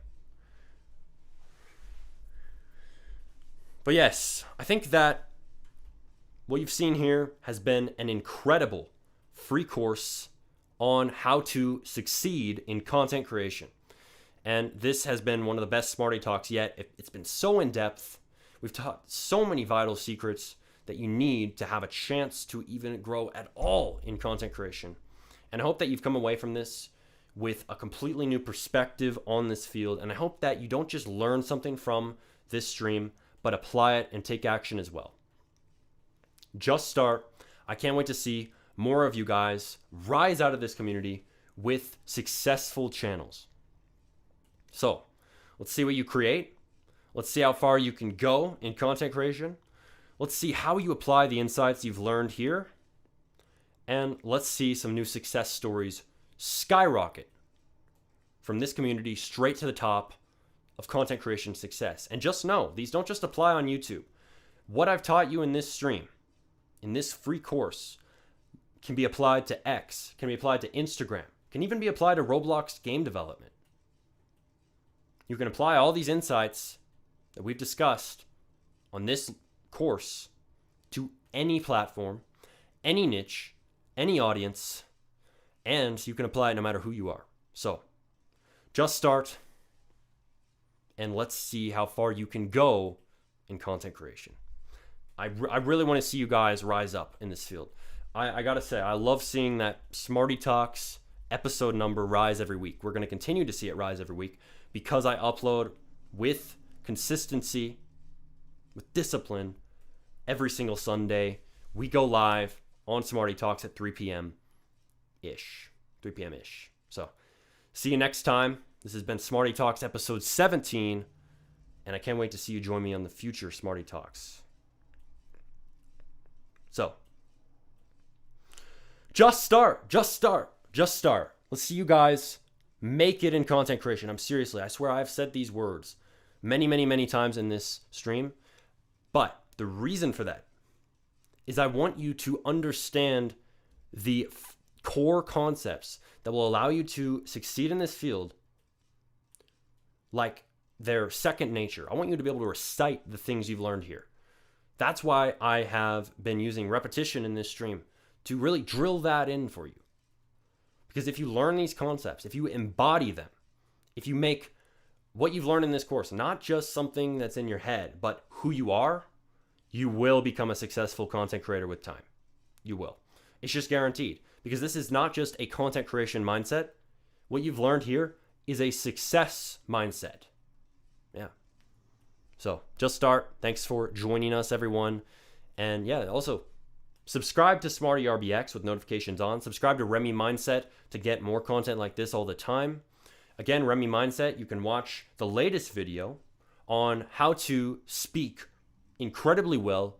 Speaker 1: But yes, I think that what you've seen here has been an incredible free course on how to succeed in content creation. And this has been one of the best SmartyTalks yet. It's been so in-depth. We've taught so many vital secrets that you need to have a chance to even grow at all in content creation. And I hope that you've come away from this with a completely new perspective on this field. And I hope that you don't just learn something from this stream, but apply it and take action as well. Just start. I can't wait to see more of you guys rise out of this community with successful channels. So let's see what you create. Let's see how far you can go in content creation. Let's see how you apply the insights you've learned here. And let's see some new success stories skyrocket from this community straight to the top of content creation success. And just know, these don't just apply on YouTube. What I've taught you in this stream, in this free course, can be applied to X, can be applied to Instagram, can even be applied to ROBLOX game development. You can apply all these insights that we've discussed on this course to any platform, any niche, any audience, and you can apply it no matter who you are. So just start, and let's see how far you can go in content creation. I really want to see you guys rise up in this field. I gotta say, I love seeing that SmartyTalks episode number rise every week. We're going to continue to see it rise every week because I upload with consistency, with discipline, every single Sunday. We go live on SmartyTalks at 3 p.m.-ish. So see you next time. This has been SmartyTalks episode 17, and I can't wait to see you join me on the future SmartyTalks. So just start. Let's see you guys make it in content creation. I swear I've said these words many times in this stream, but the reason for that is I want you to understand the core concepts that will allow you to succeed in this field like their second nature. I want you to be able to recite the things you've learned here. That's why I have been using repetition in this stream to really drill that in for you. Because if you learn these concepts, if you embody them, if you make what you've learned in this course not just something that's in your head, but who you are, you will become a successful content creator with time. You will. It's just guaranteed. Because this is not just a content creation mindset. What you've learned here is a success mindset. Yeah. So just start. Thanks for joining us, everyone. And yeah, also subscribe to Smarty RBX with notifications on. Subscribe to Remy Mindset to get more content like this all the time. Again, Remy Mindset, you can watch the latest video on how to speak incredibly well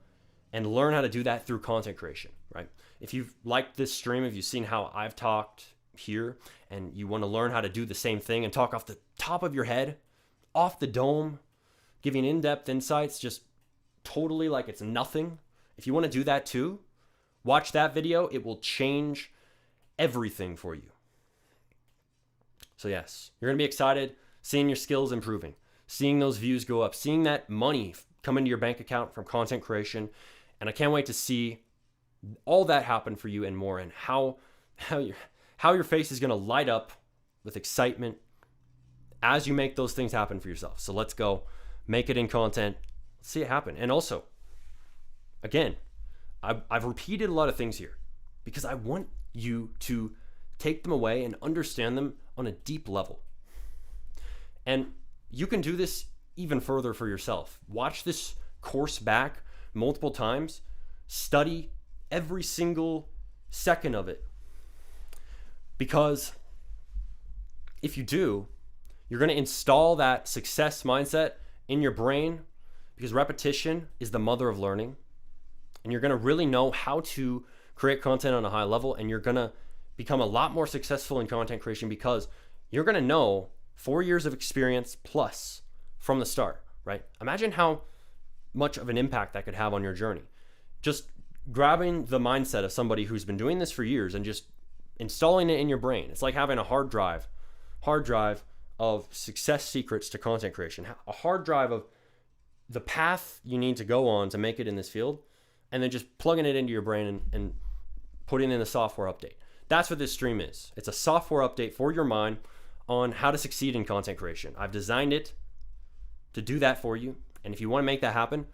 Speaker 1: and learn how to do that through content creation, right? If you've liked this stream, if you've seen how I've talked here and you want to learn how to do the same thing and talk off the top of your head, off the dome, giving in-depth insights, just totally like it's nothing. If you want to do that too, watch that video. It will change everything for you. So yes, you're going to be excited seeing your skills improving, seeing those views go up, seeing that money come into your bank account from content creation. And I can't wait to see all that happen for you and more, and how your face is going to light up with excitement as you make those things happen for yourself. So let's go make it in content. Let's see it happen. And also, again, I've repeated a lot of things here because I want you to take them away and understand them on a deep level. And you can do this even further for yourself. Watch this course back multiple times. Study every single second of it. Because if you do, you're going to install that success mindset in your brain, because repetition is the mother of learning. And you're going to really know how to create content on a high level, and you're going to become a lot more successful in content creation because you're going to know 4 years of experience plus from the start, right? Imagine how much of an impact that could have on your journey. Just grabbing the mindset of somebody who's been doing this for years and just installing it in your brain. It's like having a hard drive of success secrets to content creation, a hard drive of the path you need to go on to make it in this field, and then just plugging it into your brain and putting in a software update. That's what this stream is. It's a software update for your mind on how to succeed in content creation. I've designed it to do that for you. And if you want to make that happen,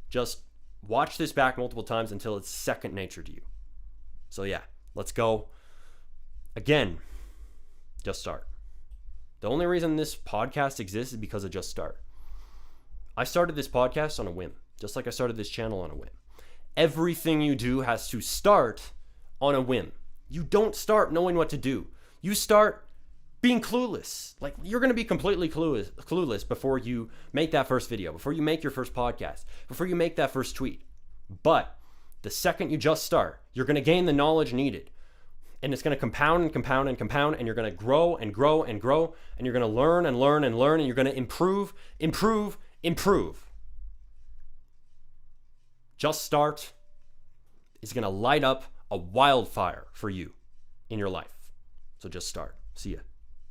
Speaker 1: just watch this back multiple times until it's second nature to you. So yeah, let's go. Again, just start. The only reason this podcast exists is because of Just Start. I started this podcast on a whim, just like I started this channel on a whim. Everything you do has to start on a whim. You don't start knowing what to do. You start being clueless. Like, you're going to be completely clueless before you make that first video, before you make your first podcast, before you make that first tweet. But the second you just start, you're going to gain the knowledge needed. and it's going to compound and compound and compound, and you're going to grow and grow and grow, and you're going to learn and learn and learn, and you're going to improve, improve, improve. Just Start is going to light up a wildfire for you in your life. So just start. See ya.